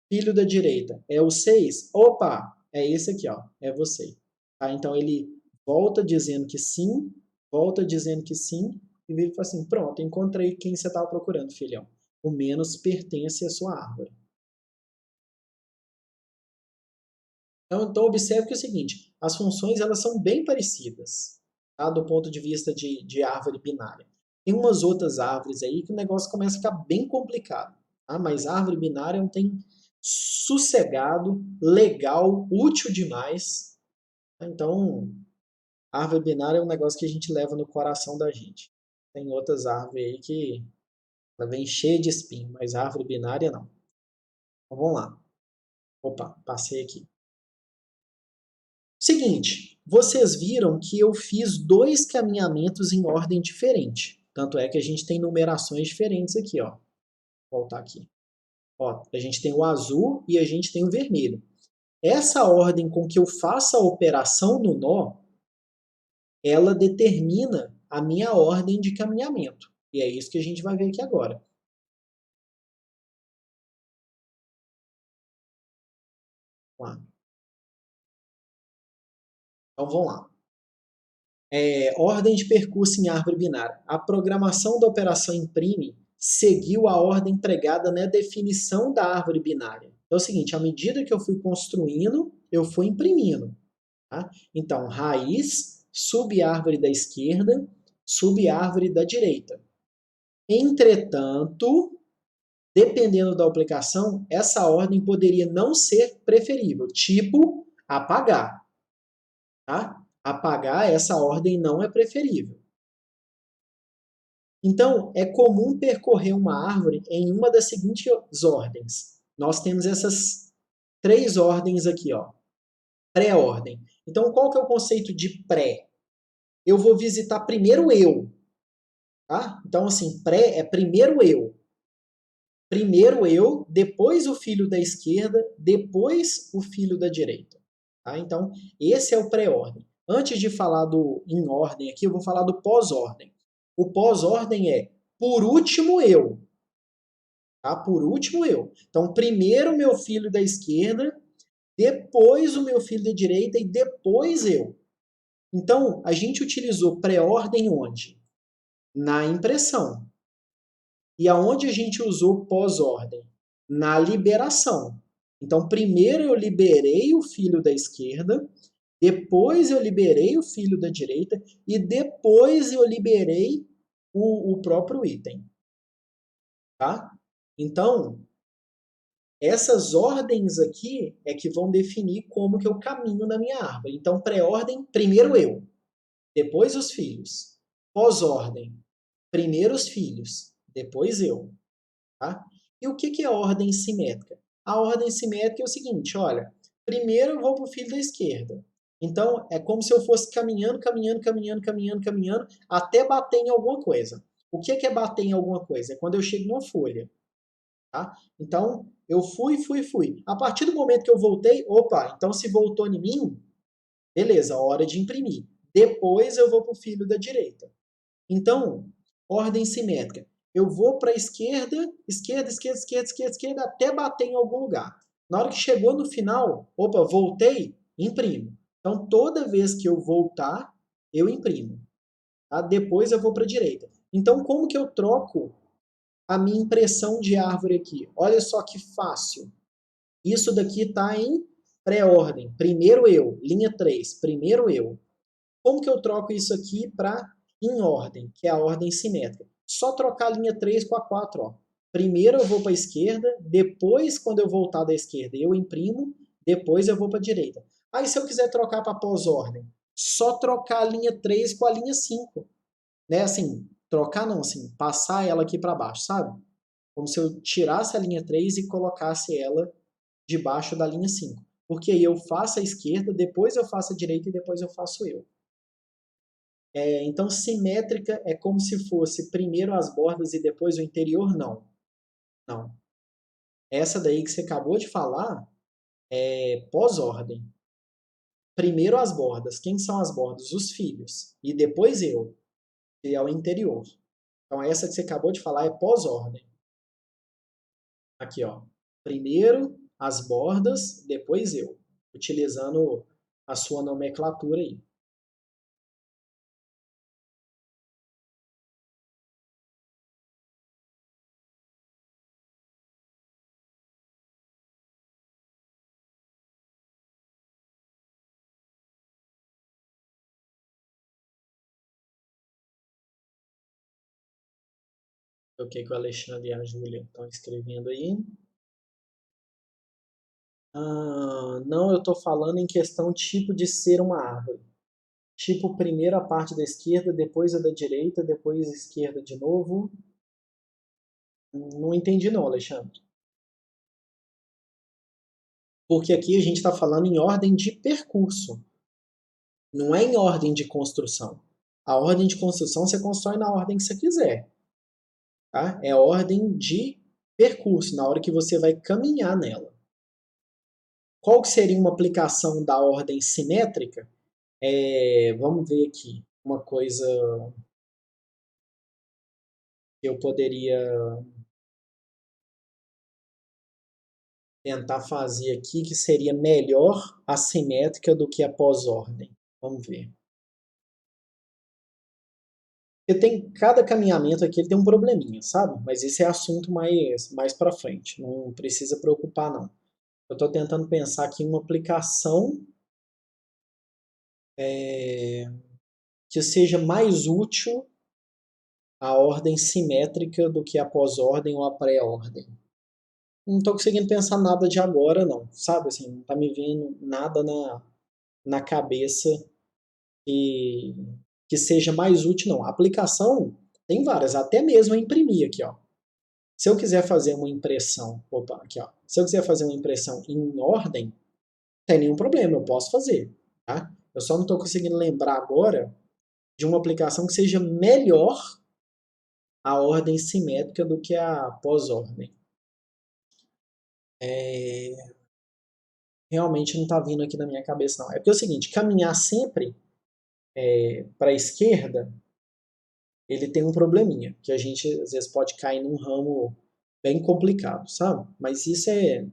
filho da direita. É o 6? Opa, é esse aqui, ó. É você. Tá? Então ele volta dizendo que sim, volta dizendo que sim, e ele fala assim: pronto, encontrei quem você estava procurando, filhão. O menos pertence à sua árvore. Então observe que é o seguinte: as funções elas são bem parecidas, tá? Do ponto de vista de árvore binária. Tem umas outras árvores aí que o negócio começa a ficar bem complicado. Tá? Mas a árvore binária é um tem sossegado, legal, útil demais. Tá? Então, a árvore binária é um negócio que a gente leva no coração da gente. Tem outras árvores aí que ela vem cheia de espinho, mas a árvore binária não. Então vamos lá. Opa, passei aqui. Seguinte, vocês viram que eu fiz dois caminhamentos em ordem diferente. Tanto é que a gente tem numerações diferentes aqui, ó. Vou voltar aqui. Ó, a gente tem o azul e a gente tem o vermelho. Essa ordem com que eu faço a operação no nó, ela determina a minha ordem de caminhamento. E é isso que a gente vai ver aqui agora. Vamos lá. Então vamos lá. Ordem de percurso em árvore binária. A programação da operação imprime seguiu a ordem empregada na definição da árvore binária. Então é o seguinte, à medida que eu fui construindo, eu fui imprimindo. Tá? Então, raiz, subárvore da esquerda, subárvore da direita. Entretanto, dependendo da aplicação, essa ordem poderia não ser preferível, tipo apagar. Tá? Apagar, essa ordem não é preferível. Então, é comum percorrer uma árvore em uma das seguintes ordens. Nós temos essas 3 ordens aqui, ó. Pré-ordem. Então, qual que é o conceito de pré? Eu vou visitar primeiro eu, tá? Então, assim, pré é primeiro eu. Primeiro eu, depois o filho da esquerda, depois o filho da direita. Tá? Então, esse é o pré-ordem. Antes de falar do em ordem aqui, eu vou falar do pós-ordem. O pós-ordem é por último eu. Tá? Por último eu. Então, primeiro meu filho da esquerda, depois o meu filho da direita e depois eu. Então, a gente utilizou pré-ordem onde? Na impressão. E aonde a gente usou pós-ordem? Na liberação. Então, primeiro eu liberei o filho da esquerda, depois eu liberei o filho da direita e depois eu liberei o próprio item. Tá? Então, essas ordens aqui é que vão definir como que eu caminho na minha árvore. Então, pré-ordem, primeiro eu, depois os filhos. Pós-ordem, primeiro os filhos, depois eu. Tá? E o que é ordem simétrica? A ordem simétrica é o seguinte, olha, primeiro eu vou para o filho da esquerda. Então, é como se eu fosse caminhando, até bater em alguma coisa. O que é bater em alguma coisa? É quando eu chego numa folha. Tá? Então, eu fui. A partir do momento que eu voltei, opa, então se voltou em mim, beleza, hora de imprimir. Depois eu vou para o filho da direita. Então, ordem simétrica. Eu vou para a esquerda, esquerda, até bater em algum lugar. Na hora que chegou no final, opa, voltei, imprimo. Então, toda vez que eu voltar, eu imprimo. Tá? Depois eu vou para a direita. Então, como que eu troco a minha impressão de árvore aqui? Olha só que fácil. Isso daqui está em pré-ordem. Primeiro eu, linha 3, primeiro eu. Como que eu troco isso aqui para em ordem, que é a ordem simétrica? Só trocar a linha 3 com a 4. Ó. Primeiro eu vou para a esquerda, depois, quando eu voltar da esquerda, eu imprimo, depois eu vou para a direita. Aí, se eu quiser trocar para pós-ordem, só trocar a linha 3 com a linha 5. Né? Assim, trocar não, assim, passar ela aqui para baixo, sabe? Como se eu tirasse a linha 3 e colocasse ela debaixo da linha 5. Porque aí eu faço a esquerda, depois eu faço a direita e depois eu faço eu. Então, simétrica é como se fosse primeiro as bordas e depois o interior? Não. Não. Essa daí que você acabou de falar é pós-ordem. Primeiro as bordas. Quem são as bordas? Os filhos. E depois eu, que é o interior. Então, essa que você acabou de falar é pós-ordem. Aqui, ó. Primeiro as bordas, depois eu. Utilizando a sua nomenclatura aí. O que o Alexandre e a Júlia estão escrevendo aí? Não, eu estou falando em questão tipo de ser uma árvore. Tipo, primeiro a parte da esquerda, depois a da direita, depois a esquerda de novo. Não entendi não, Alexandre. Porque aqui a gente está falando em ordem de percurso. Não é em ordem de construção. A ordem de construção você constrói na ordem que você quiser. Tá? É ordem de percurso, na hora que você vai caminhar nela. Qual que seria uma aplicação da ordem simétrica? Vamos ver aqui. Uma coisa que eu poderia tentar fazer aqui que seria melhor assimétrica do que a pós-ordem. Vamos ver. Porque tem cada caminhamento aqui ele tem um probleminha, sabe? Mas esse é assunto mais para frente. Não precisa preocupar, não. Eu estou tentando pensar aqui em uma aplicação que seja mais útil a ordem simétrica do que a pós-ordem ou a pré-ordem. Não estou conseguindo pensar nada de agora, não. Sabe, assim, não está me vindo nada na cabeça que seja mais útil, não. A aplicação Tem várias, até mesmo imprimir aqui, ó. Se eu quiser fazer uma impressão, opa, aqui, ó. Se eu quiser fazer uma impressão em ordem, não tem nenhum problema, eu posso fazer, tá? Eu só não estou conseguindo lembrar agora de uma aplicação que seja melhor a ordem simétrica do que a pós-ordem. Realmente não está vindo aqui na minha cabeça, não. É porque é o seguinte, caminhar sempre para a esquerda, ele tem um probleminha, que a gente às vezes pode cair num ramo bem complicado, sabe? Mas isso é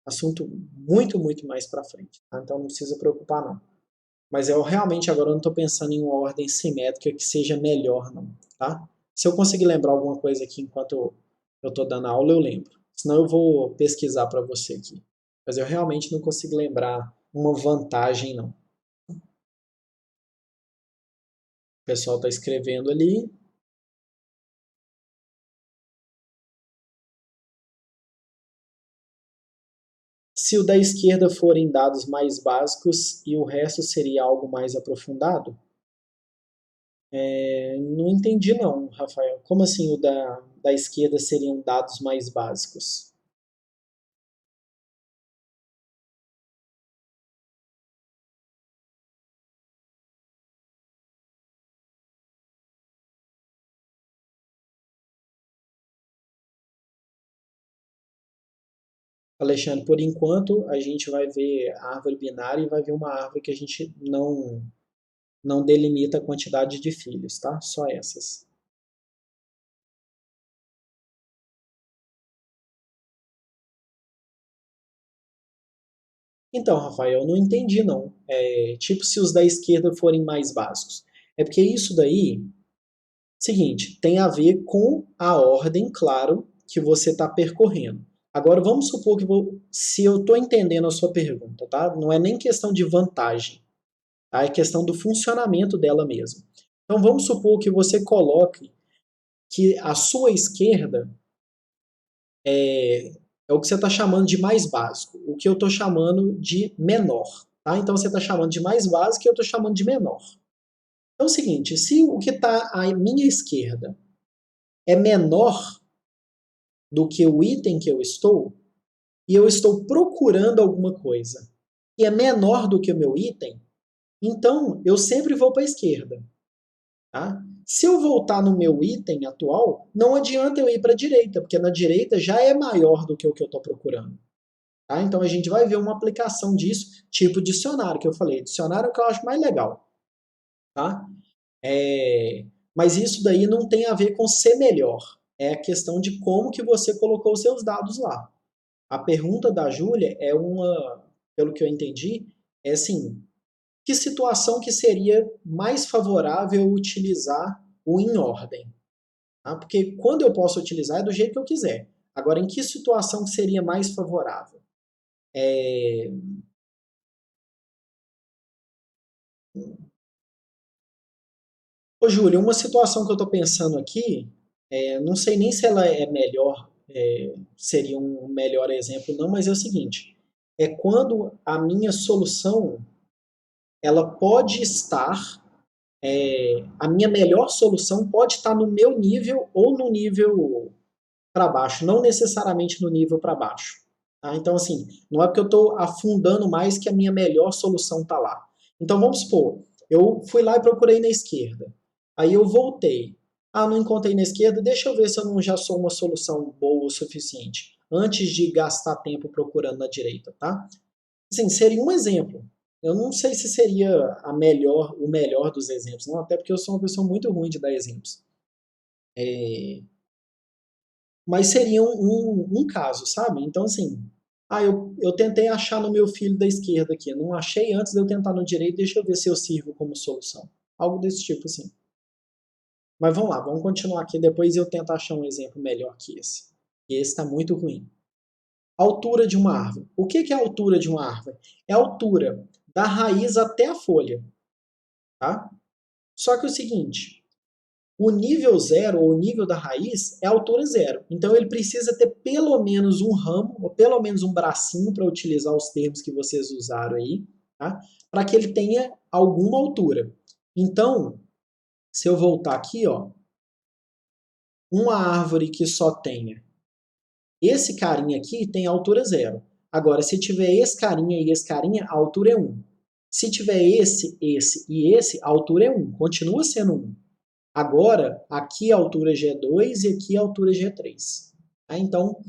assunto muito, muito mais para frente, tá? Então não precisa preocupar, não. Mas eu realmente agora não estou pensando em uma ordem simétrica que seja melhor, não, tá? Se eu conseguir lembrar alguma coisa aqui enquanto eu estou dando aula, eu lembro. Senão eu vou pesquisar para você aqui. Mas eu realmente não consigo lembrar uma vantagem, não. O pessoal está escrevendo ali. Se o da esquerda forem dados mais básicos e o resto seria algo mais aprofundado? Não entendi não, Rafael. Como assim o da esquerda seriam dados mais básicos? Alexandre, por enquanto a gente vai ver a árvore binária e vai ver uma árvore que a gente não delimita a quantidade de filhos, tá? Só essas. Então, Rafael, eu não entendi não. Tipo se os da esquerda forem mais básicos. É porque isso daí, seguinte, tem a ver com a ordem, claro, que você está percorrendo. Agora vamos supor que se eu estou entendendo a sua pergunta, tá? Não é nem questão de vantagem, tá? É questão do funcionamento dela mesmo. Então vamos supor que você coloque que a sua esquerda é o que você está chamando de mais básico, o que eu estou chamando de menor. Tá? Então você está chamando de mais básico e eu estou chamando de menor. Então é o seguinte, se o que está à minha esquerda é menor do que o item que eu estou, e eu estou procurando alguma coisa que é menor do que o meu item, então eu sempre vou para a esquerda. Tá? Se eu voltar no meu item atual, não adianta eu ir para a direita, porque na direita já é maior do que o que eu estou procurando. Tá? Então a gente vai ver uma aplicação disso, tipo dicionário, que eu falei. Dicionário é o que eu acho mais legal. Tá? Mas isso daí não tem a ver com ser melhor. É a questão de como que você colocou os seus dados lá. A pergunta da Júlia é uma, pelo que eu entendi, é assim, que situação que seria mais favorável utilizar o em ordem? Tá? Porque quando eu posso utilizar é do jeito que eu quiser. Agora, em que situação que seria mais favorável? É... Ô, Júlio, uma situação que eu estou pensando aqui, não sei nem se ela é melhor, seria um melhor exemplo, não, mas é o seguinte: é quando a minha solução ela pode estar, a minha melhor solução pode estar no meu nível ou no nível para baixo, não necessariamente no nível para baixo. Tá? Então, assim, não é porque eu estou afundando mais que a minha melhor solução está lá. Então, vamos supor, eu fui lá e procurei na esquerda. Aí eu voltei. Ah, não encontrei na esquerda, deixa eu ver se eu não já sou uma solução boa o suficiente, antes de gastar tempo procurando na direita, tá? Assim, seria um exemplo. Eu não sei se seria o melhor dos exemplos, não, até porque eu sou uma pessoa muito ruim de dar exemplos. Mas seria um caso, sabe? Então, assim, eu tentei achar no meu filho da esquerda aqui, não achei antes de eu tentar no direito, deixa eu ver se eu sirvo como solução. Algo desse tipo, assim. Mas vamos lá, vamos continuar aqui, depois eu tento achar um exemplo melhor que esse. E esse está muito ruim. Altura de uma árvore. O que é a altura de uma árvore? É a altura da raiz até a folha, tá? Só que é o seguinte, o nível zero, ou o nível da raiz, é a altura zero. Então ele precisa ter pelo menos um ramo, ou pelo menos um bracinho, para utilizar os termos que vocês usaram aí, tá? Para que ele tenha alguma altura. Então, se eu voltar aqui, ó, Uma árvore que só tenha esse carinha aqui tem altura 0. Agora, se tiver esse carinha e esse carinha, a altura é 1. Se tiver esse e esse, a altura é 1. Continua sendo 1. Agora, aqui a altura já é 2 e aqui a altura já é 3. Então,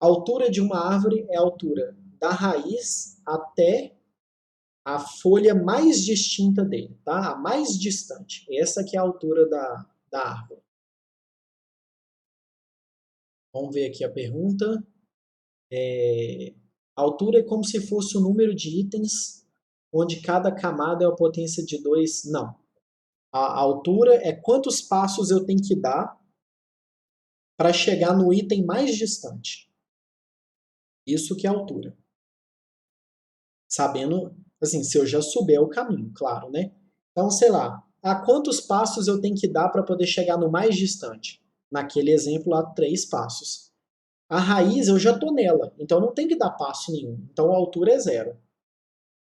a altura de uma árvore é a altura da raiz até a folha mais distinta dele, tá? A mais distante. Essa que é a altura da árvore. Vamos ver aqui a pergunta. A altura é como se fosse o número de itens, onde cada camada é a potência de 2. Não. A altura é quantos passos eu tenho que dar para chegar no item mais distante. Isso que é altura. Sabendo, assim, se eu já souber o caminho, claro, né? Então, sei lá, a quantos passos eu tenho que dar para poder chegar no mais distante? Naquele exemplo lá, 3 passos. A raiz eu já estou nela, então não tem que dar passo nenhum. Então a altura é 0.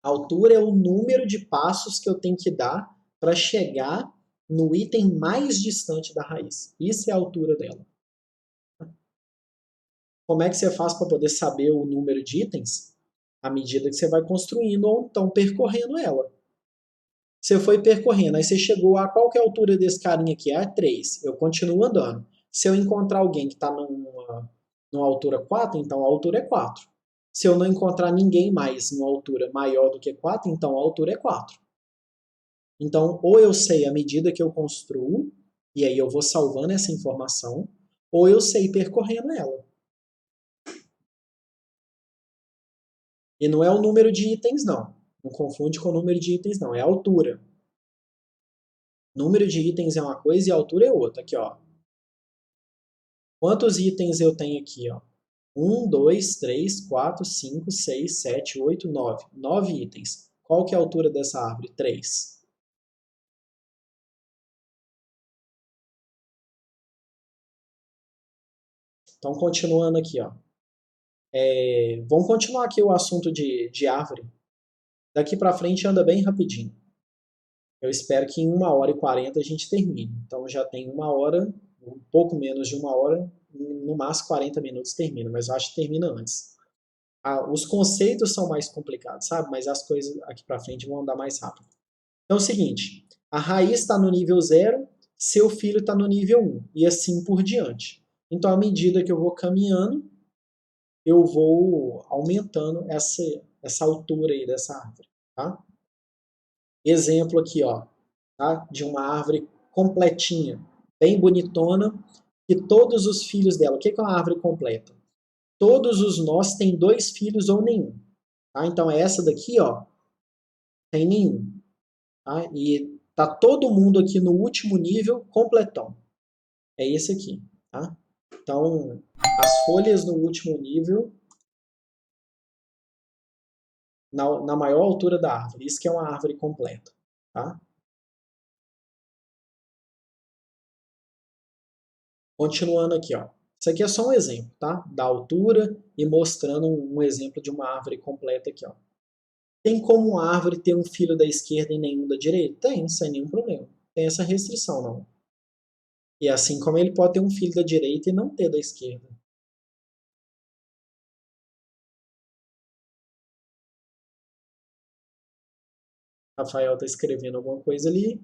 A altura é o número de passos que eu tenho que dar para chegar no item mais distante da raiz. Isso é a altura dela. Como é que você faz para poder saber o número de itens? À medida que você vai construindo ou então percorrendo ela. Você foi percorrendo, aí você chegou a qual que é a altura desse carinha aqui? É 3. Eu continuo andando. Se eu encontrar alguém que está numa altura 4, então a altura é 4. Se eu não encontrar ninguém mais numa altura maior do que 4, então a altura é 4. Então, ou eu sei à medida que eu construo, e aí eu vou salvando essa informação, ou eu sei percorrendo ela. E não é o número de itens, não. Não confunde com o número de itens, não. É a altura. Número de itens é uma coisa e a altura é outra. Aqui, ó. Quantos itens eu tenho aqui, ó? 1, 2, 3, 4, 5, 6, 7, 8, 9. 9 itens. Qual que é a altura dessa árvore? 3. Então, continuando aqui, ó. Vamos continuar aqui o assunto de árvore. Daqui para frente anda bem rapidinho. Eu espero que em 1h40 a gente termine. Então já tem 1 hora, um pouco menos de 1 hora, no máximo 40 minutos termina, mas eu acho que termina antes. Os conceitos são mais complicados, sabe? Mas as coisas aqui para frente vão andar mais rápido. Então é o seguinte, a raiz está no nível 0, seu filho está no nível 1, e assim por diante. Então, à medida que eu vou caminhando, eu vou aumentando essa altura aí dessa árvore. Tá? Exemplo aqui, ó, tá? De uma árvore completinha, bem bonitona, e todos os filhos dela. O que é uma árvore completa? Todos os nós têm 2 filhos ou nenhum. Tá? Então, essa daqui, ó, tem nenhum. Tá? E tá todo mundo aqui no último nível completão. É esse aqui. Tá? Então, as folhas no último nível, na maior altura da árvore. Isso que é uma árvore completa. Tá? Continuando aqui, ó. Isso aqui é só um exemplo, tá? Da altura e mostrando um exemplo de uma árvore completa aqui, ó. Tem como uma árvore ter um filho da esquerda e nenhum da direita? Tem, sem nenhum problema. Tem essa restrição, não. E assim como ele pode ter um filho da direita e não ter da esquerda. Rafael está escrevendo alguma coisa ali.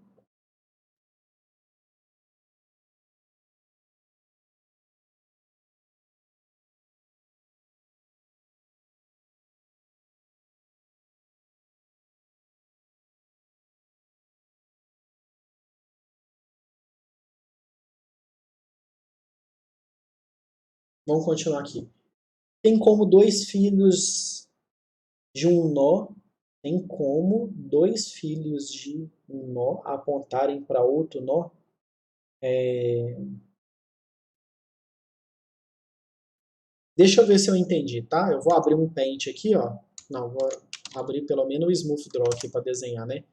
Vamos continuar aqui. Tem como dois filhos de um nó, tem como dois filhos de um nó apontarem para outro nó? Deixa eu ver se eu entendi, tá? Eu vou abrir um Paint aqui, ó. Não, vou abrir pelo menos o Smooth Draw aqui para desenhar, né?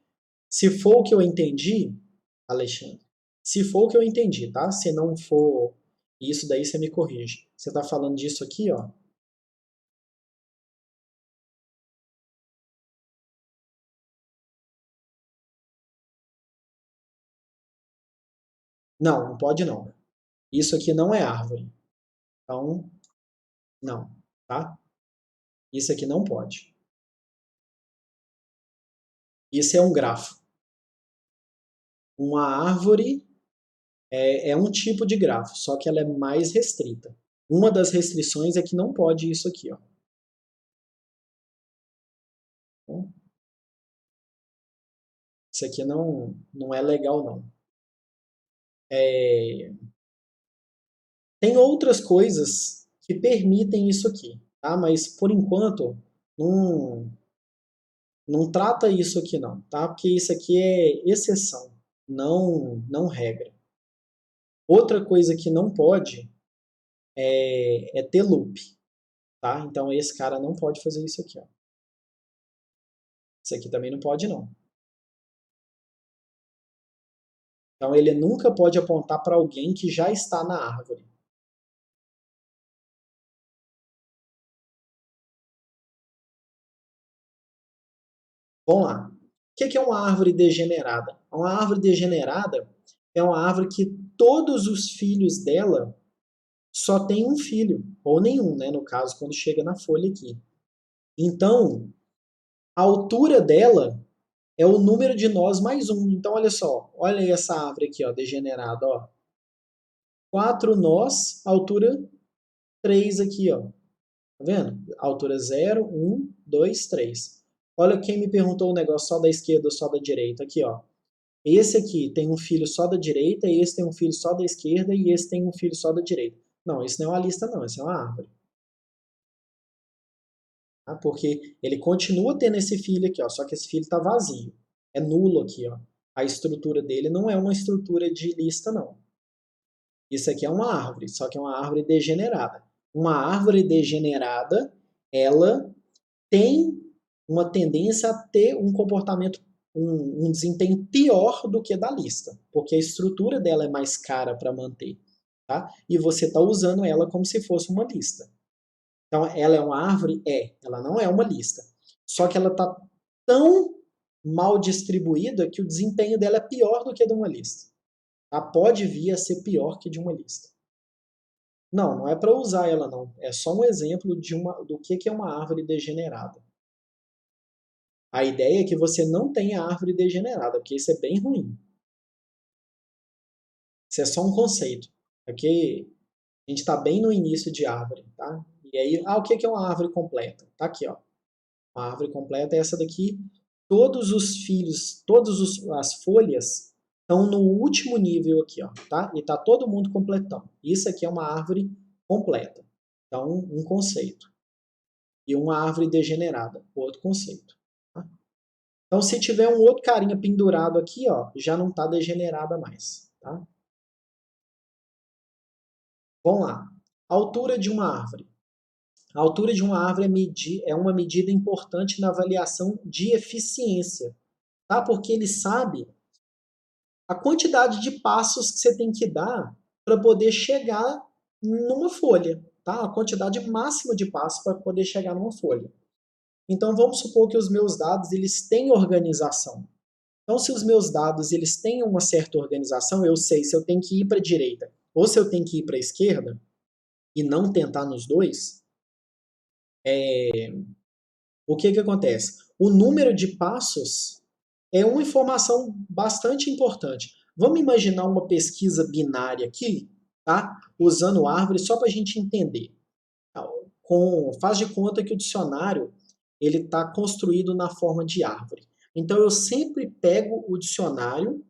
Se for o que eu entendi, Alexandre, se for o que eu entendi, tá? Se não for isso, daí você me corrige. Você tá falando disso aqui, ó. Não, não pode não. Isso aqui não é árvore. Então, não, tá? Isso aqui não pode. Isso é um grafo. Uma árvore é um tipo de grafo, só que ela é mais restrita. Uma das restrições é que não pode isso aqui, ó. Então, isso aqui não é legal, não. Tem outras coisas que permitem isso aqui, tá? Mas por enquanto não, não trata isso aqui não, tá? Porque isso aqui é exceção, não regra. Outra coisa que não pode é ter loop, tá? Então esse cara não pode fazer isso aqui, ó. Isso aqui também não pode não. Então ele nunca pode apontar para alguém que já está na árvore. Vamos lá. O que é uma árvore degenerada? Uma árvore degenerada é uma árvore que todos os filhos dela só tem um filho, ou nenhum, né? No caso, quando chega na folha aqui. Então, a altura dela é o número de nós mais um. Então, olha só, olha aí essa árvore aqui, ó, degenerada, ó. 4 nós, altura 3 aqui, ó. Tá vendo? Altura 0, 1, 2, 3. Olha quem me perguntou o negócio só da esquerda ou só da direita. Aqui, ó. Esse aqui tem um filho só da direita, esse tem um filho só da esquerda e esse tem um filho só da direita. Não, isso não é uma lista, não. Isso é uma árvore. Tá? Porque ele continua tendo esse filho aqui, ó, só que esse filho está vazio. É nulo aqui, ó. A estrutura dele não é uma estrutura de lista, não. Isso aqui é uma árvore, só que é uma árvore degenerada. Uma árvore degenerada, ela tem uma tendência a ter um comportamento, um desempenho pior do que da lista, porque a estrutura dela é mais cara para manter, tá? E você está usando ela como se fosse uma lista. Então, ela é uma árvore? Ela não é uma lista. Só que ela está tão mal distribuída que o desempenho dela é pior do que de uma lista. Tá? Pode vir a ser pior que de uma lista. Não é para usar ela não. É só um exemplo do que é uma árvore degenerada. A ideia é que você não tenha árvore degenerada, porque isso é bem ruim. Isso é só um conceito. Aqui a gente está bem no início de árvore, tá? E aí, o que é uma árvore completa? Tá aqui, ó. A árvore completa é essa daqui. Todos os filhos, as folhas estão no último nível aqui, ó, tá? E tá todo mundo completão. Isso aqui é uma árvore completa. Então, um conceito. E uma árvore degenerada, outro conceito. Tá? Então, se tiver um outro carinha pendurado aqui, ó, já não está degenerada mais. Tá? Vamos lá. Altura de uma árvore. A altura de uma árvore é uma medida importante na avaliação de eficiência, tá? Porque ele sabe a quantidade de passos que você tem que dar para poder chegar numa folha, tá? A quantidade máxima de passos para poder chegar numa folha. Então vamos supor que os meus dados eles têm organização. Então se os meus dados eles têm uma certa organização, eu sei se eu tenho que ir para a direita ou se eu tenho que ir para a esquerda e não tentar nos dois, o que acontece? O número de passos é uma informação bastante importante. Vamos imaginar uma pesquisa binária aqui, tá? Usando árvore só para a gente entender. Faz de conta que o dicionário ele está construído na forma de árvore. Então eu sempre pego o dicionário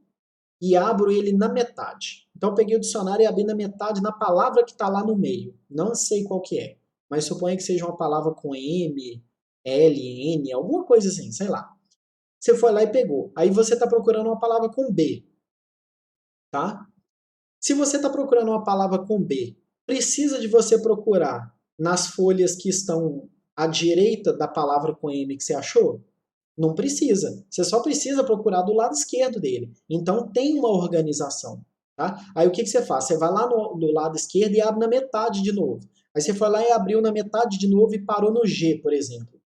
e abro ele na metade. Então eu peguei o dicionário e abri na metade na palavra que está lá no meio. Não sei qual que é, mas suponha que seja uma palavra com M, L, N, alguma coisa assim, sei lá. Você foi lá e pegou. Aí você está procurando uma palavra com B, tá? Se você está procurando uma palavra com B, precisa de você procurar nas folhas que estão à direita da palavra com M que você achou? Não precisa. Você só precisa procurar do lado esquerdo dele. Então tem uma organização. Tá? Aí o que você faz? Você vai lá no lado esquerdo e abre na metade de novo. Aí você foi lá e abriu na metade de novo e parou no G, por exemplo.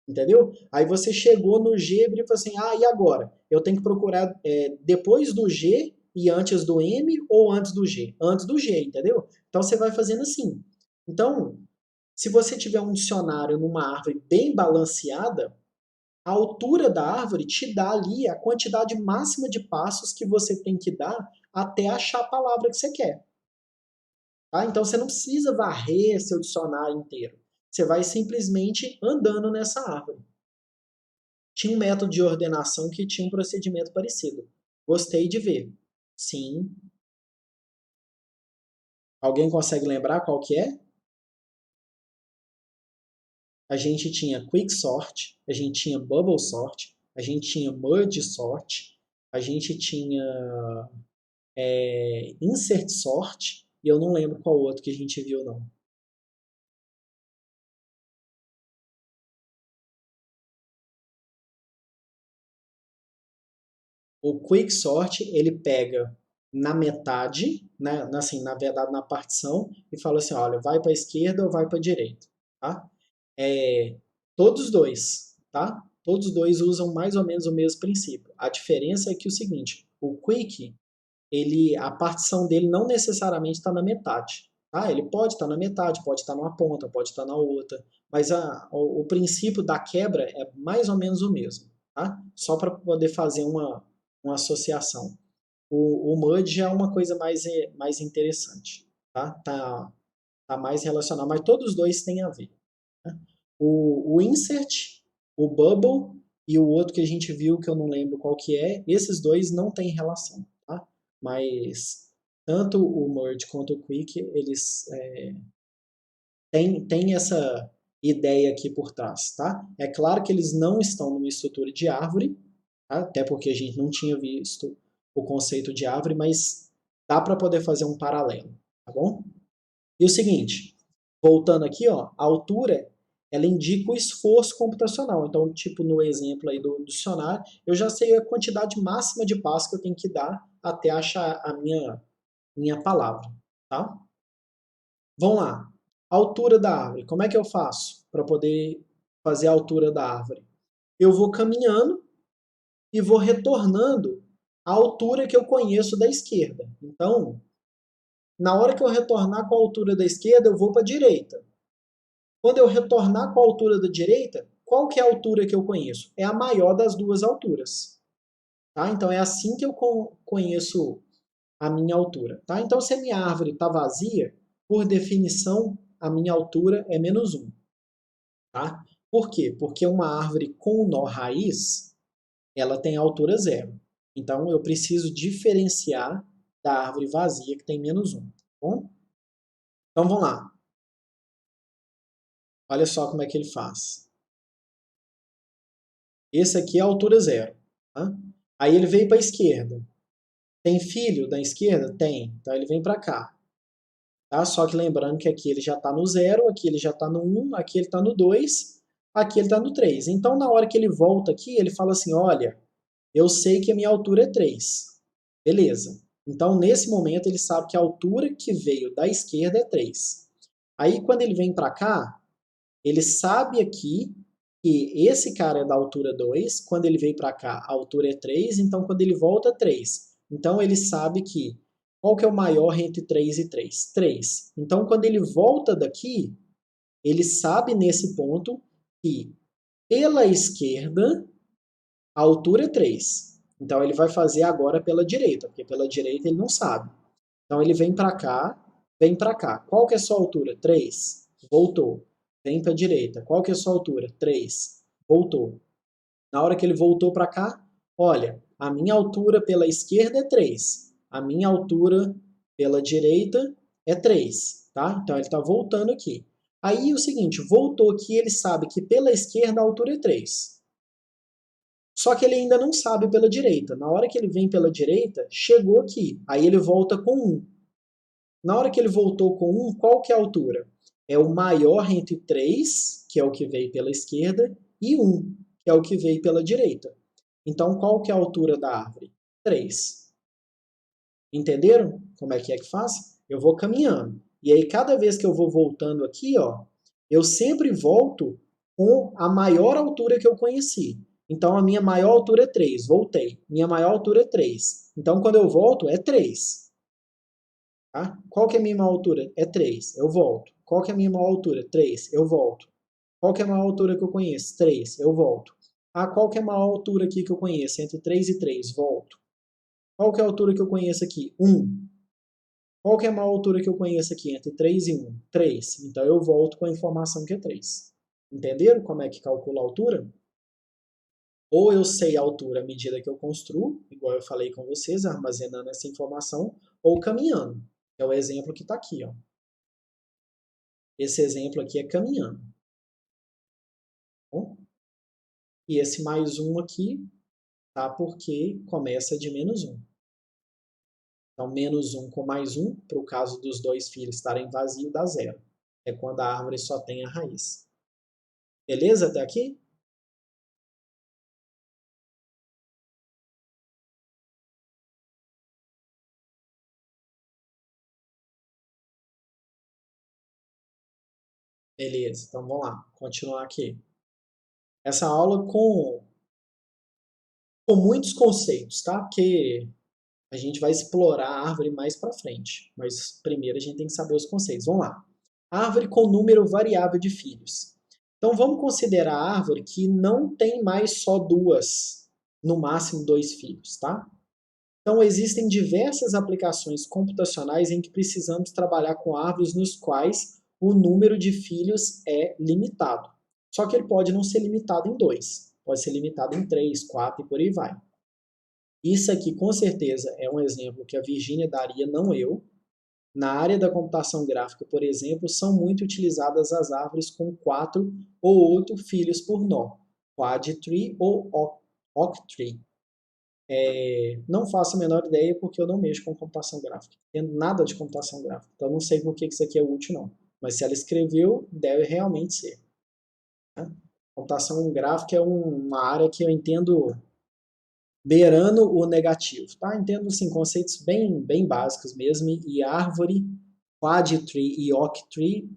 Entendeu? Aí você chegou no G e falou assim, e agora? Eu tenho que procurar depois do G e antes do M ou antes do G? Antes do G, entendeu? Então você vai fazendo assim. Então, se você tiver um dicionário numa árvore bem balanceada, a altura da árvore te dá ali a quantidade máxima de passos que você tem que dar até achar a palavra que você quer. Tá? Então você não precisa varrer seu dicionário inteiro. Você vai simplesmente andando nessa árvore. Tinha um método de ordenação que tinha um procedimento parecido. Gostei de ver. Sim. Alguém consegue lembrar qual que é? A gente tinha Quick Sort, a gente tinha Bubble Sort, a gente tinha Merge Sort, a gente tinha Insert Sort, e eu não lembro qual outro que a gente viu, não. O Quick Sort, ele pega na metade, né, assim, na verdade na partição, e fala assim, olha, vai para a esquerda ou vai para a direita, tá? Todos dois, tá? Todos dois usam mais ou menos o mesmo princípio. A diferença é que o seguinte, o Quick, a partição dele não necessariamente está na metade, tá? Ele pode estar na metade, pode estar numa ponta, pode estar na outra, mas o princípio da quebra é mais ou menos o mesmo, tá? Só para poder fazer uma associação. O merge é uma coisa mais interessante, tá? Tá mais relacionado, mas todos os dois têm a ver. Né? O insert, o bubble e o outro que a gente viu que eu não lembro qual que é, esses dois não têm relação, tá? Mas tanto o merge quanto o quick, eles têm essa ideia aqui por trás, tá? É claro que eles não estão numa estrutura de árvore, tá? Até porque a gente não tinha visto o conceito de árvore, mas dá para poder fazer um paralelo, tá bom? E o seguinte, voltando aqui, ó, a altura ela indica o esforço computacional. Então, tipo no exemplo aí do dicionário, eu já sei a quantidade máxima de passos que eu tenho que dar até achar a minha palavra, tá? Vamos lá. Altura da árvore. Como é que eu faço para poder fazer a altura da árvore? Eu vou caminhando e vou retornando à altura que eu conheço da esquerda. Então, na hora que eu retornar com a altura da esquerda, eu vou para a direita. Quando eu retornar com a altura da direita, qual que é a altura que eu conheço? É a maior das duas alturas. Tá? Então é assim que eu conheço a minha altura. Tá? Então se a minha árvore está vazia, por definição, a minha altura é menos 1. Tá? Por quê? Porque uma árvore com nó raiz, ela tem altura zero. Então eu preciso diferenciar da árvore vazia que tem menos 1. Tá bom? Então vamos lá. Olha só como é que ele faz. Esse aqui é a altura zero. Tá? Aí ele veio para a esquerda. Tem filho da esquerda? Tem. Então ele vem para cá. Tá? Só que lembrando que aqui ele já está no zero, aqui ele já está no 1, aqui ele está no 2, aqui ele está no 3. Então na hora que ele volta aqui, ele fala assim, olha, eu sei que a minha altura é 3. Beleza. Então nesse momento ele sabe que a altura que veio da esquerda é 3. Aí quando ele vem para cá, ele sabe aqui que esse cara é da altura 2, quando ele veio para cá a altura é 3, então quando ele volta 3. Então ele sabe que qual que é o maior entre 3 e 3? 3. Então quando ele volta daqui, ele sabe nesse ponto que pela esquerda a altura é 3. Então ele vai fazer agora pela direita, porque pela direita ele não sabe. Então ele vem para cá, vem para cá. Qual que é a sua altura? 3. Voltou. Vem para a direita. Qual que é a sua altura? 3. Voltou. Na hora que ele voltou para cá, olha, a minha altura pela esquerda é 3. A minha altura pela direita é 3. Tá? Então ele está voltando aqui. Aí é o seguinte, voltou aqui, ele sabe que pela esquerda a altura é 3. Só que ele ainda não sabe pela direita. Na hora que ele vem pela direita, chegou aqui. Aí ele volta com 1. Na hora que ele voltou com 1, qual que é a altura? É o maior entre 3, que é o que veio pela esquerda, e 1, que é o que veio pela direita. Então, qual que é a altura da árvore? 3. Entenderam como é que faz? Eu vou caminhando. E aí, cada vez que eu vou voltando aqui, ó, eu sempre volto com a maior altura que eu conheci. Então, a minha maior altura é 3. Voltei. Minha maior altura é 3. Então, quando eu volto, é 3. Tá? Qual que é a minha maior altura? É 3. Eu volto. Qual que é a minha maior altura? 3. Eu volto. Qual que é a maior altura que eu conheço? 3. Eu volto. Ah, qual que é a maior altura aqui que eu conheço? Entre 3 e 3. Volto. Qual que é a altura que eu conheço aqui? 1. Qual que é a maior altura que eu conheço aqui? Entre 3 e 1. 3. Então, eu volto com a informação que é 3. Entenderam como é que calcula a altura? Ou eu sei a altura à medida que eu construo, igual eu falei com vocês, armazenando essa informação, ou caminhando. É o exemplo que está aqui. Ó. Esse exemplo aqui é caminhando. Bom? E esse mais 1 aqui tá porque começa de menos 1. Então, menos 1 com mais 1, para o caso dos dois filhos estarem vazios, dá 0. É quando a árvore só tem a raiz. Beleza até aqui? Beleza, então vamos lá, continuar aqui. Essa aula com muitos conceitos, tá? Porque a gente vai explorar a árvore mais para frente, mas primeiro a gente tem que saber os conceitos. Vamos lá. Árvore com número variável de filhos. Então vamos considerar a árvore que não tem mais só duas, no máximo 2 filhos, tá? Então existem diversas aplicações computacionais em que precisamos trabalhar com árvores nos quais o número de filhos é limitado. Só que ele pode não ser limitado em 2, pode ser limitado em 3, 4 e por aí vai. Isso aqui, com certeza, é um exemplo que a Virginia daria, não eu. Na área da computação gráfica, por exemplo, são muito utilizadas as árvores com 4 ou 8 filhos por nó, quad tree ou octree. Não faço a menor ideia porque eu não mexo com computação gráfica. Não entendo nada de computação gráfica, então não sei por que isso aqui é útil, não. Mas se ela escreveu, deve realmente ser. Né? Computação gráfica é uma área que eu entendo beirando o negativo, tá? Entendo, assim, conceitos bem básicos mesmo, e árvore, quad tree e octree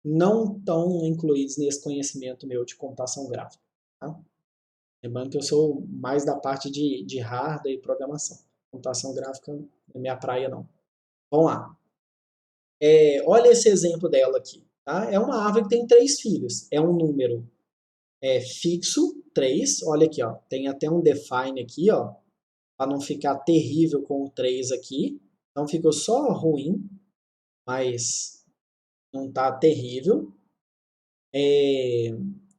não estão incluídos nesse conhecimento meu de computação gráfica, tá? Lembrando que eu sou mais da parte de hardware e programação. Computação gráfica não é minha praia, não. Vamos lá. Olha esse exemplo dela aqui, tá? É uma árvore que tem 3 filhos. É um número fixo, 3. Olha aqui, ó. Tem até um define aqui, ó, para não ficar terrível com o 3 aqui. Então ficou só ruim, mas não está terrível.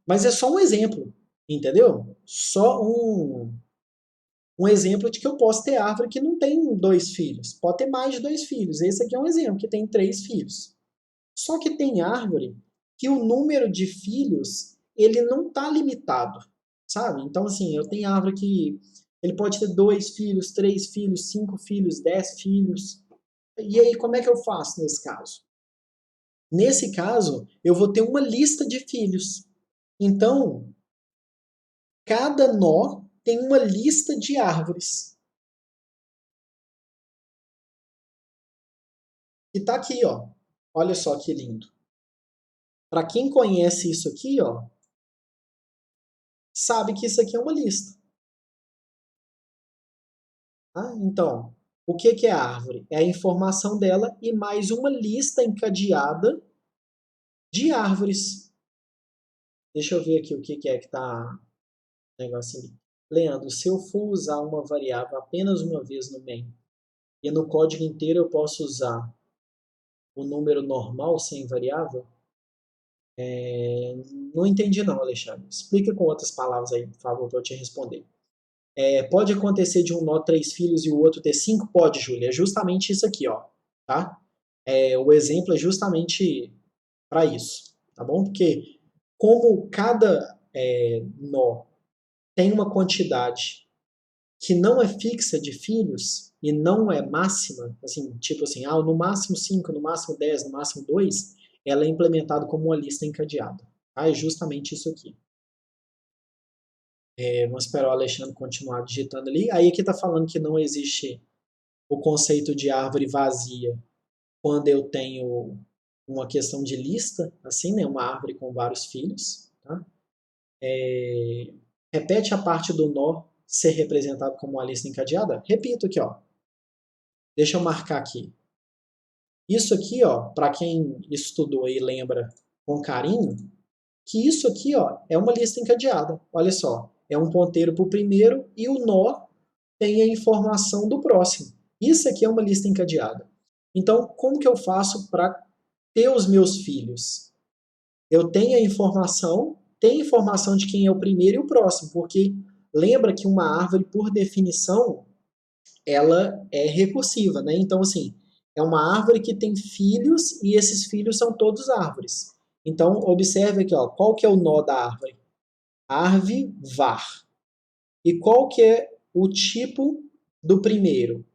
Mas é só um exemplo, entendeu? Só um exemplo de que eu posso ter árvore que não tem 2 filhos. Pode ter mais de 2 filhos. Esse aqui é um exemplo, que tem 3 filhos. Só que tem árvore que o número de filhos ele não está limitado, sabe? Então, assim, eu tenho árvore que ele pode ter 2 filhos, 3 filhos, 5 filhos, 10 filhos. E aí, como é que eu faço nesse caso? Nesse caso, eu vou ter uma lista de filhos. Então, cada nó tem uma lista de árvores. E tá aqui, ó. Olha só que lindo. Para quem conhece isso aqui, ó, sabe que isso aqui é uma lista. Tá? Então, o que é a árvore? É a informação dela e mais uma lista encadeada de árvores. Deixa eu ver aqui o que é que está o negócio ali. Leandro, se eu for usar uma variável apenas uma vez no main e no código inteiro eu posso usar o número normal sem variável? Não entendi não, Alexandre. Explica com outras palavras aí, por favor, para eu te responder. Pode acontecer de um nó 3 filhos e o outro ter 5? Pode, Júlia. É justamente isso aqui, ó. Tá? O exemplo é justamente para isso, tá bom? Porque como cada nó tem uma quantidade que não é fixa de filhos e não é máxima, assim, tipo assim, no máximo 5, no máximo 10, no máximo 2, ela é implementada como uma lista encadeada. Tá? É justamente isso aqui. Vamos esperar o Alexandre continuar digitando ali. Aí aqui está falando que não existe o conceito de árvore vazia quando eu tenho uma questão de lista, assim, né? Uma árvore com vários filhos. Tá? Repete a parte do nó ser representado como uma lista encadeada? Repito aqui, ó. Deixa eu marcar aqui. Isso aqui, ó, para quem estudou e lembra com carinho, que isso aqui, ó, é uma lista encadeada. Olha só, é um ponteiro para o primeiro e o nó tem a informação do próximo. Isso aqui é uma lista encadeada. Então, como que eu faço para ter os meus filhos? Eu tenho a informação, tem informação de quem é o primeiro e o próximo, porque lembra que uma árvore, por definição, ela é recursiva, né? Então, assim, é uma árvore que tem filhos e esses filhos são todos árvores. Então, observe aqui, ó, qual que é o nó da árvore? Árvore var. E qual que é o tipo do primeiro?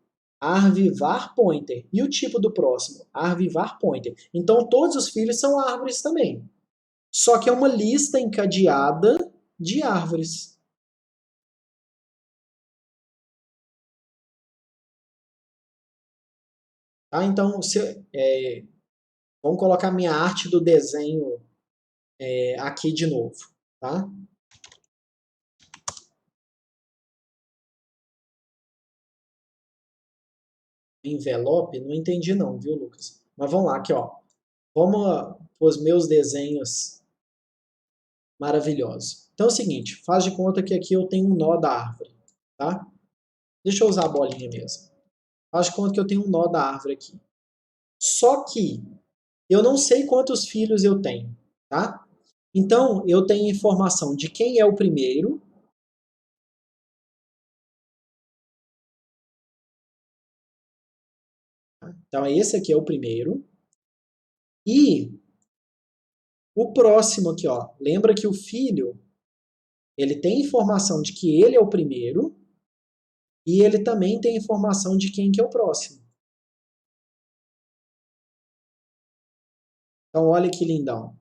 Árvore var pointer. E o tipo do próximo? Árvore var pointer. Então, todos os filhos são árvores também. Só que é uma lista encadeada de árvores. Tá? Então, vamos colocar minha arte do desenho aqui de novo. Tá? Envelope? Não entendi não, viu, Lucas? Mas vamos lá, aqui, ó. Vamos para os meus desenhos maravilhosos. Então é o seguinte, faz de conta que aqui eu tenho um nó da árvore, tá? Deixa eu usar a bolinha mesmo. Faz de conta que eu tenho um nó da árvore aqui. Só que eu não sei quantos filhos eu tenho, tá? Então, eu tenho informação de quem é o primeiro. Então, esse aqui é o primeiro. E o próximo aqui, ó. Lembra que o filho, ele tem informação de que ele é o primeiro. E ele também tem informação de quem que é o próximo. Então, olha que lindão.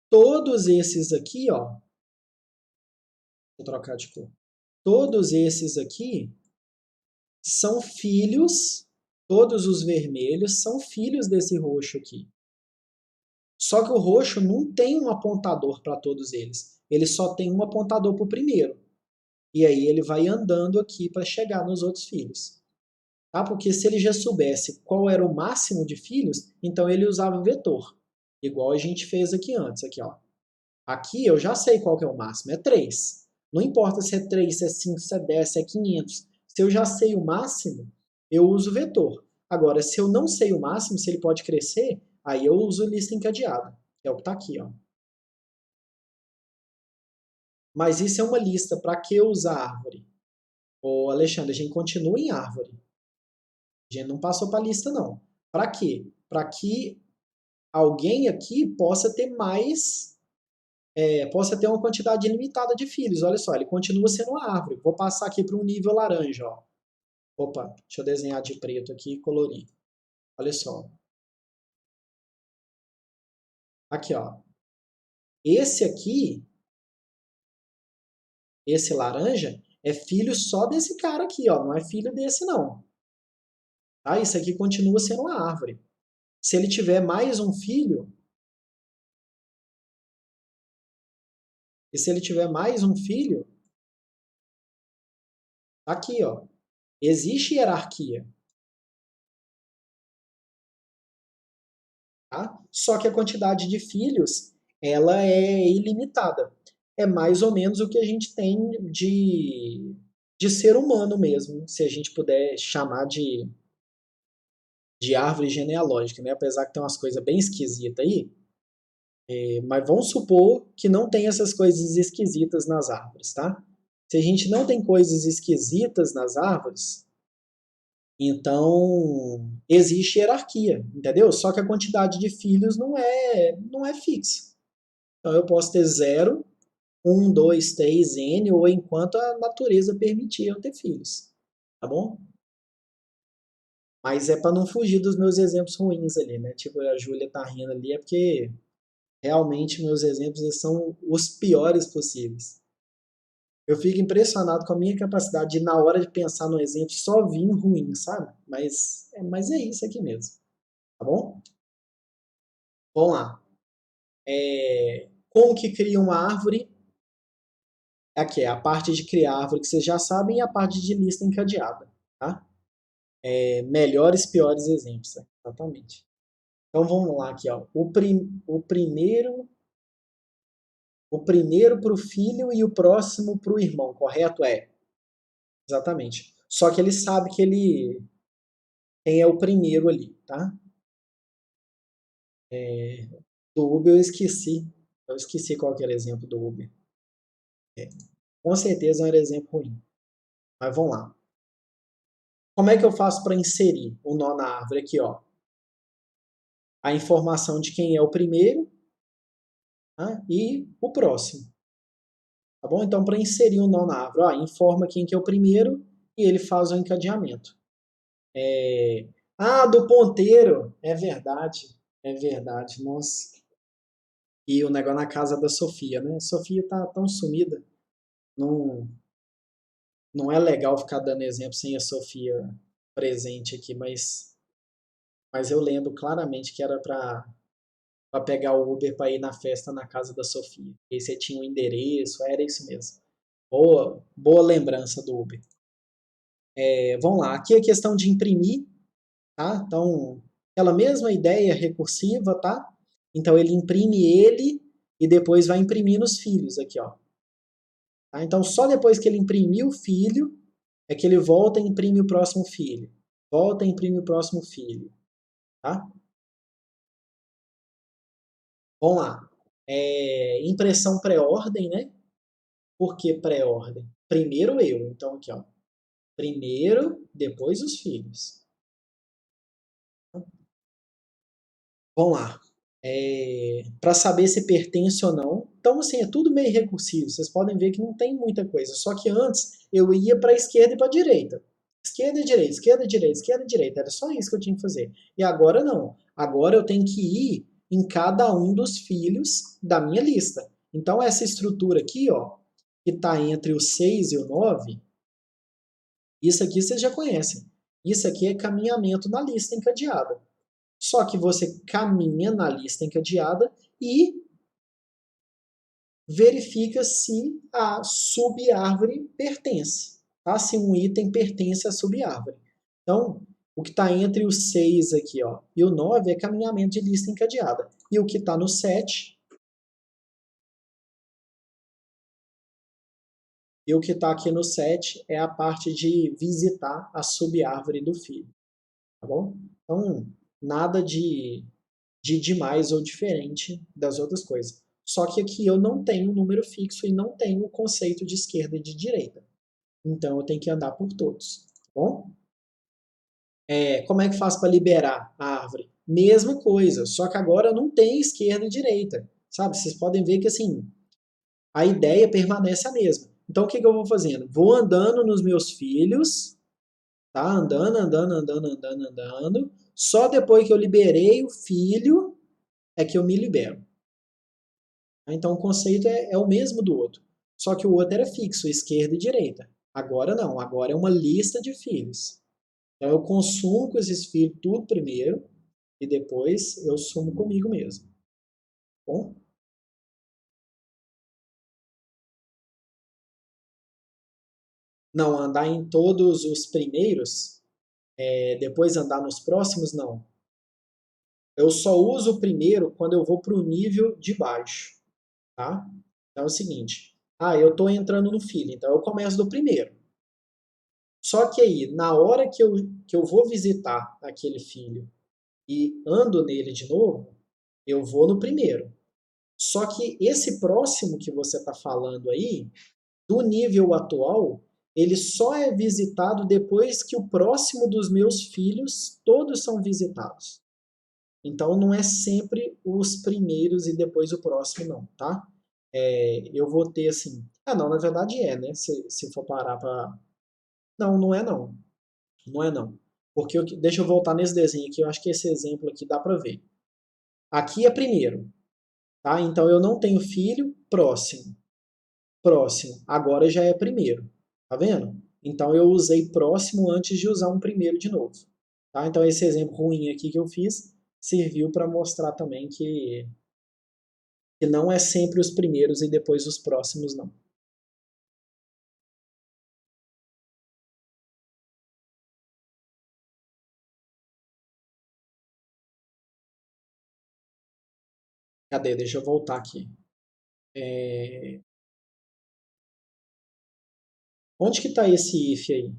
Todos esses aqui, ó. Vou trocar de cor. Todos esses aqui são filhos, todos os vermelhos são filhos desse roxo aqui. Só que o roxo não tem um apontador para todos eles. Ele só tem um apontador para o primeiro. E aí ele vai andando aqui para chegar nos outros filhos. Tá? Porque se ele já soubesse qual era o máximo de filhos, então ele usava o vetor. Igual a gente fez aqui antes. Aqui, ó. Aqui eu já sei qual que é o máximo. É 3. Não importa se é 3, se é 5, se é 10, se é 500. Se eu já sei o máximo, eu uso o vetor. Agora, se eu não sei o máximo, se ele pode crescer, aí eu uso lista encadeada. É o que está aqui, ó. Mas isso é uma lista. Para que usar árvore? Ô, Alexandre, a gente continua em árvore. A gente não passou para lista, não. Para quê? Para que alguém aqui possa ter mais, possa ter uma quantidade ilimitada de filhos. Olha só, ele continua sendo uma árvore. Vou passar aqui para um nível laranja, ó. Opa, deixa eu desenhar de preto aqui e colorir. Olha só. Aqui, ó. Esse aqui, esse laranja, é filho só desse cara aqui, ó. Não é filho desse, não. Tá? Isso aqui continua sendo uma árvore. Se ele tiver mais um filho, e se ele tiver mais um filho, tá aqui, ó. Existe hierarquia. Tá? Só que a quantidade de filhos, ela é ilimitada. É mais ou menos o que a gente tem de ser humano mesmo, se a gente puder chamar de árvore genealógica, né? Apesar que tem umas coisas bem esquisitas aí, mas vamos supor que não tem essas coisas esquisitas nas árvores, tá? Se a gente não tem coisas esquisitas nas árvores, então existe hierarquia, entendeu? Só que a quantidade de filhos não é fixa. Então eu posso ter 0, 1, 2, 3, N, ou enquanto a natureza permitir eu ter filhos. Tá bom? Mas é para não fugir dos meus exemplos ruins ali, né? Tipo, a Júlia tá rindo ali, é porque realmente meus exemplos eles são os piores possíveis. Eu fico impressionado com a minha capacidade de, na hora de pensar no exemplo, só vir ruim, sabe? Mas é isso aqui mesmo. Tá bom? Vamos lá. Como que cria uma árvore? Aqui é a parte de criar árvore que vocês já sabem e a parte de lista encadeada. Tá? Melhores, piores exemplos. Exatamente. Então vamos lá aqui. Ó. O primeiro para o filho e o próximo para o irmão, correto? Exatamente. Só que ele sabe que quem é o primeiro ali, tá? Do Uber eu esqueci. Eu esqueci qual que era o exemplo do Uber. Com certeza era exemplo ruim. Mas vamos lá. Como é que eu faço para inserir o nó na árvore aqui, ó? A informação de quem é o primeiro, tá? E o próximo. Tá bom? Então, para inserir um nó na árvore, ó, informa quem que é o primeiro e ele faz o encadeamento. Do ponteiro. É verdade. É verdade. Nossa. E o negócio na casa da Sofia, né? Sofia tá tão sumida. Não, não é legal ficar dando exemplo sem a Sofia presente aqui, mas eu lembro claramente que era para pegar o Uber para ir na festa na casa da Sofia. E aí você tinha o endereço, era isso mesmo. Boa lembrança do Uber. Vamos lá, aqui é questão de imprimir, tá? Então, aquela mesma ideia recursiva, tá? Então ele imprime ele e depois vai imprimir nos filhos aqui, ó. Tá? Então só depois que ele imprimir o filho é que ele volta e imprime o próximo filho. Volta e imprime o próximo filho, tá? Vamos lá. Impressão pré-ordem, né? Por que pré-ordem? Primeiro eu, então aqui, ó. Primeiro, depois os filhos. Vamos lá. Para saber se pertence ou não. Então, assim, é tudo meio recursivo. Vocês podem ver que não tem muita coisa. Só que antes eu ia para a esquerda e para a direita. Esquerda e direita, esquerda e direita, esquerda e direita. Era só isso que eu tinha que fazer. E agora não. Agora eu tenho que ir em cada um dos filhos da minha lista. Então, essa estrutura aqui, ó, que está entre o 6 e o 9, isso aqui vocês já conhecem. Isso aqui é caminhamento na lista encadeada. Só que você caminha na lista encadeada e verifica se a subárvore pertence, tá? Se um item pertence à subárvore. Então, o que está entre o 6 aqui, ó, e o 9 é caminhamento de lista encadeada. E o que está no 7 e o que está aqui no 7 é a parte de visitar a subárvore do filho, tá bom? Então, nada de demais ou diferente das outras coisas. Só que aqui eu não tenho número fixo e não tenho o conceito de esquerda e de direita. Então eu tenho que andar por todos. Tá bom? Como é que faz para liberar a árvore? Mesma coisa, só que agora não tem esquerda e direita. Sabe? Vocês podem ver que assim, a ideia permanece a mesma. Então o que eu vou fazendo? Vou andando nos meus filhos, tá? Andando, andando, andando, andando, andando. Só depois que eu liberei o filho é que eu me libero. Então o conceito é o mesmo do outro. Só que o outro era fixo, esquerda e direita. Agora não, agora é uma lista de filhos. Então eu consumo com esses filhos tudo primeiro e depois eu sumo comigo mesmo. Bom? Não, andar em todos os primeiros, depois andar nos próximos, não. Eu só uso o primeiro quando eu vou para o nível de baixo. Tá? Então é o seguinte. Eu estou entrando no filho, então eu começo do primeiro. Só que aí, na hora que eu vou visitar aquele filho e ando nele de novo, eu vou no primeiro. Só que esse próximo que você está falando aí, do nível atual, ele só é visitado depois que o próximo dos meus filhos todos são visitados. Então não é sempre os primeiros e depois o próximo, não, tá? Eu vou ter assim. Não, na verdade né? Se for parar para. Não, não é não. Não é não. Porque deixa eu voltar nesse desenho aqui, eu acho que esse exemplo aqui dá para ver. Aqui é primeiro, tá? Então eu não tenho filho, próximo. Próximo, agora já é primeiro. Tá vendo? Então eu usei próximo antes de usar um primeiro de novo. Tá? Então esse exemplo ruim aqui que eu fiz serviu para mostrar também que não é sempre os primeiros e depois os próximos, não. Cadê? Deixa eu voltar aqui. Onde que está esse if aí?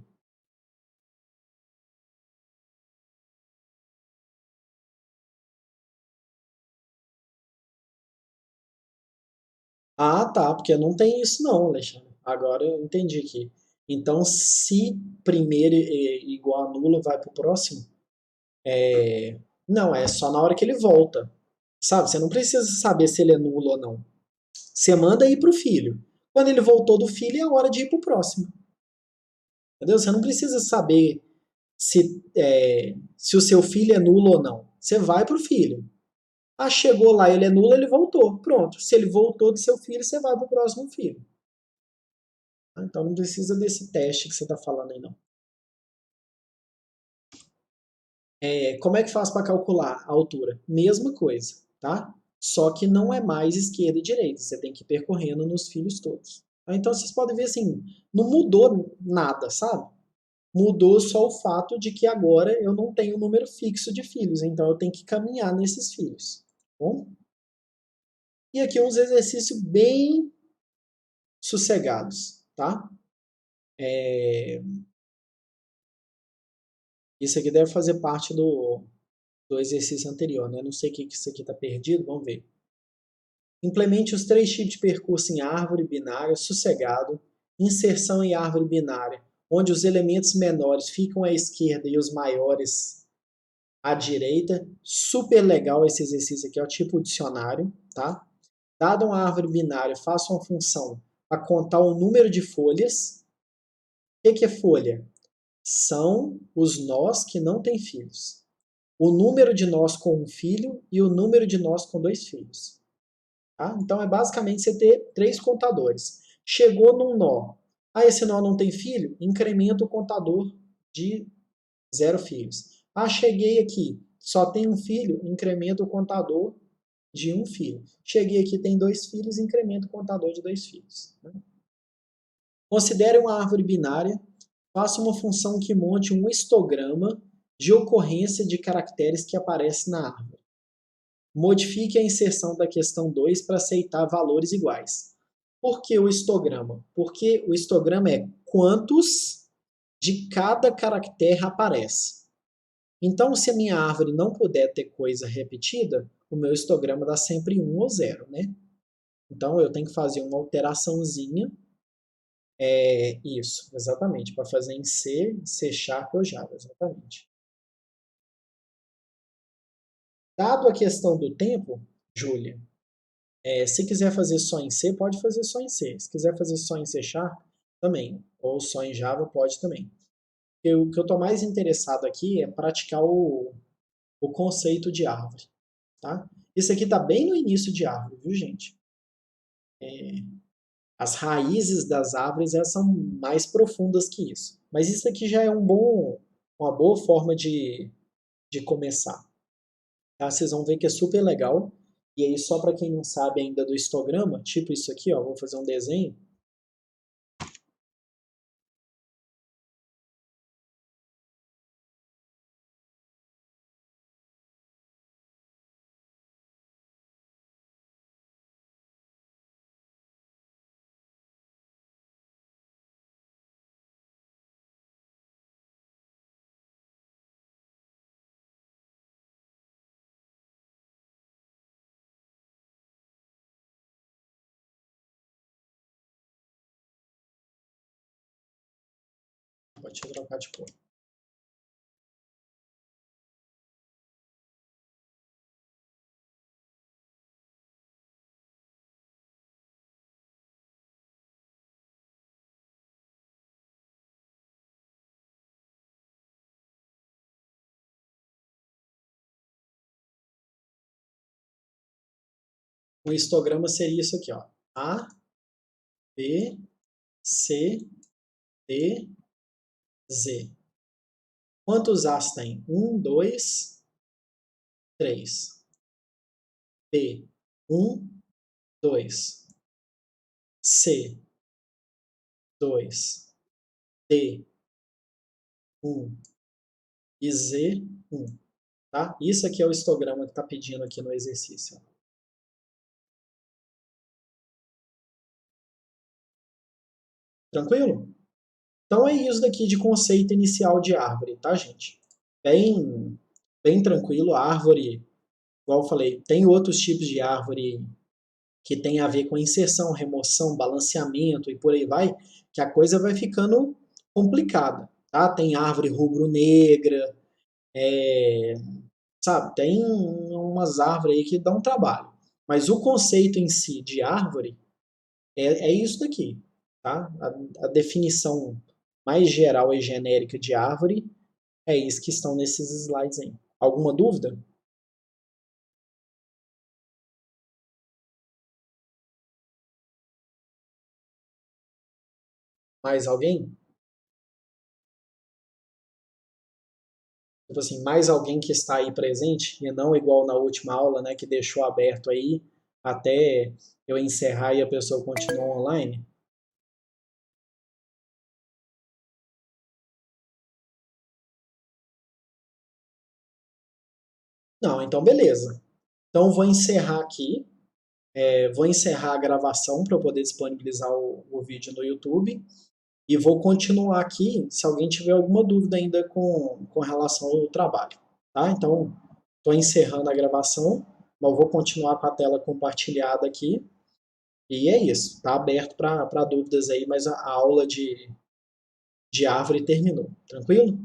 Ah, tá, porque não tem isso não, Alexandre. Agora eu entendi aqui. Então, se primeiro é igual a nulo, vai para o próximo? Não, é só na hora que ele volta. Sabe? Você não precisa saber se ele é nulo ou não. Você manda ir para o filho. Quando ele voltou do filho, é hora de ir para o próximo. Entendeu? Você não precisa saber se o seu filho é nulo ou não. Você vai para o filho. Ah, chegou lá, ele é nulo, ele voltou. Pronto. Se ele voltou do seu filho, você vai para o próximo filho. Então não precisa desse teste que você está falando aí, não. Como é que faz para calcular a altura? Mesma coisa, tá? Só que não é mais esquerda e direita. Você tem que ir percorrendo nos filhos todos. Então vocês podem ver assim, não mudou nada, sabe? Mudou só o fato de que agora eu não tenho um número fixo de filhos, então eu tenho que caminhar nesses filhos. Tá bom? E aqui uns exercícios bem sossegados, tá? Isso aqui deve fazer parte do exercício anterior, né? Não sei o que isso aqui está perdido, vamos ver. Implemente os 3 tipos de percurso em árvore binária, sossegado, inserção em árvore binária, onde os elementos menores ficam à esquerda e os maiores à direita. Super legal esse exercício aqui, é o tipo dicionário, tá? Dada uma árvore binária, faça uma função para contar o número de folhas. O que é folha? São os nós que não têm filhos. O número de nós com um filho e o número de nós com 2 filhos. Tá? Então é basicamente você ter 3 contadores. Chegou num nó. Ah, esse nó não tem filho? Incrementa o contador de 0 filhos. Ah, cheguei aqui, só tem um filho? Incrementa o contador de 1 filho. Cheguei aqui, tem 2 filhos? Incrementa o contador de 2 filhos. Considere uma árvore binária. Faça uma função que monte um histograma de ocorrência de caracteres que aparecem na árvore. Modifique a inserção da questão 2 para aceitar valores iguais. Por que o histograma? Porque o histograma é quantos de cada caractere aparece. Então, se a minha árvore não puder ter coisa repetida, o meu histograma dá sempre 1 ou 0, né? Então, eu tenho que fazer uma alteraçãozinha. Isso, exatamente, para fazer em C, C Sharp ou Java, exatamente. Dado a questão do tempo, Júlia, se quiser fazer só em C, pode fazer só em C. Se quiser fazer só em C Sharp, também. Ou só em Java, pode também. O que eu estou mais interessado aqui é praticar o conceito de árvore. Tá? Isso aqui está bem no início de árvore, viu, gente? As raízes das árvores são mais profundas que isso. Mas isso aqui já é uma boa forma de começar. Tá? Vocês vão ver que é super legal. E aí, só para quem não sabe ainda do histograma, tipo isso aqui, ó, vou fazer um desenho. Pode trocar de cor. O histograma seria isso aqui, ó. A, B, C, D, Z. Quantos As tem? 1, 2, 3, B, 1, 2, C, 2, D, 1 e Z, 1. Tá? Isso aqui é o histograma que está pedindo aqui no exercício. Tranquilo? Então é isso daqui de conceito inicial de árvore, tá, gente? Bem tranquilo. A árvore, igual eu falei, tem outros tipos de árvore que tem a ver com inserção, remoção, balanceamento e por aí vai, que a coisa vai ficando complicada, tá? Tem árvore rubro-negra, sabe? Tem umas árvores aí que dão trabalho. Mas o conceito em si de árvore é isso daqui, tá? A definição mais geral e genérica de árvore é isso que estão nesses slides aí. Alguma dúvida? Mais alguém? Tipo assim, mais alguém que está aí presente, e não igual na última aula, né, que deixou aberto aí até eu encerrar e a pessoa continua online? Não, então beleza. Então vou encerrar aqui, vou encerrar a gravação para eu poder disponibilizar o vídeo no YouTube e vou continuar aqui se alguém tiver alguma dúvida ainda com relação ao trabalho, tá? Então, estou encerrando a gravação, mas vou continuar com a tela compartilhada aqui. E é isso, está aberto para dúvidas aí, mas a aula de árvore terminou. Tranquilo?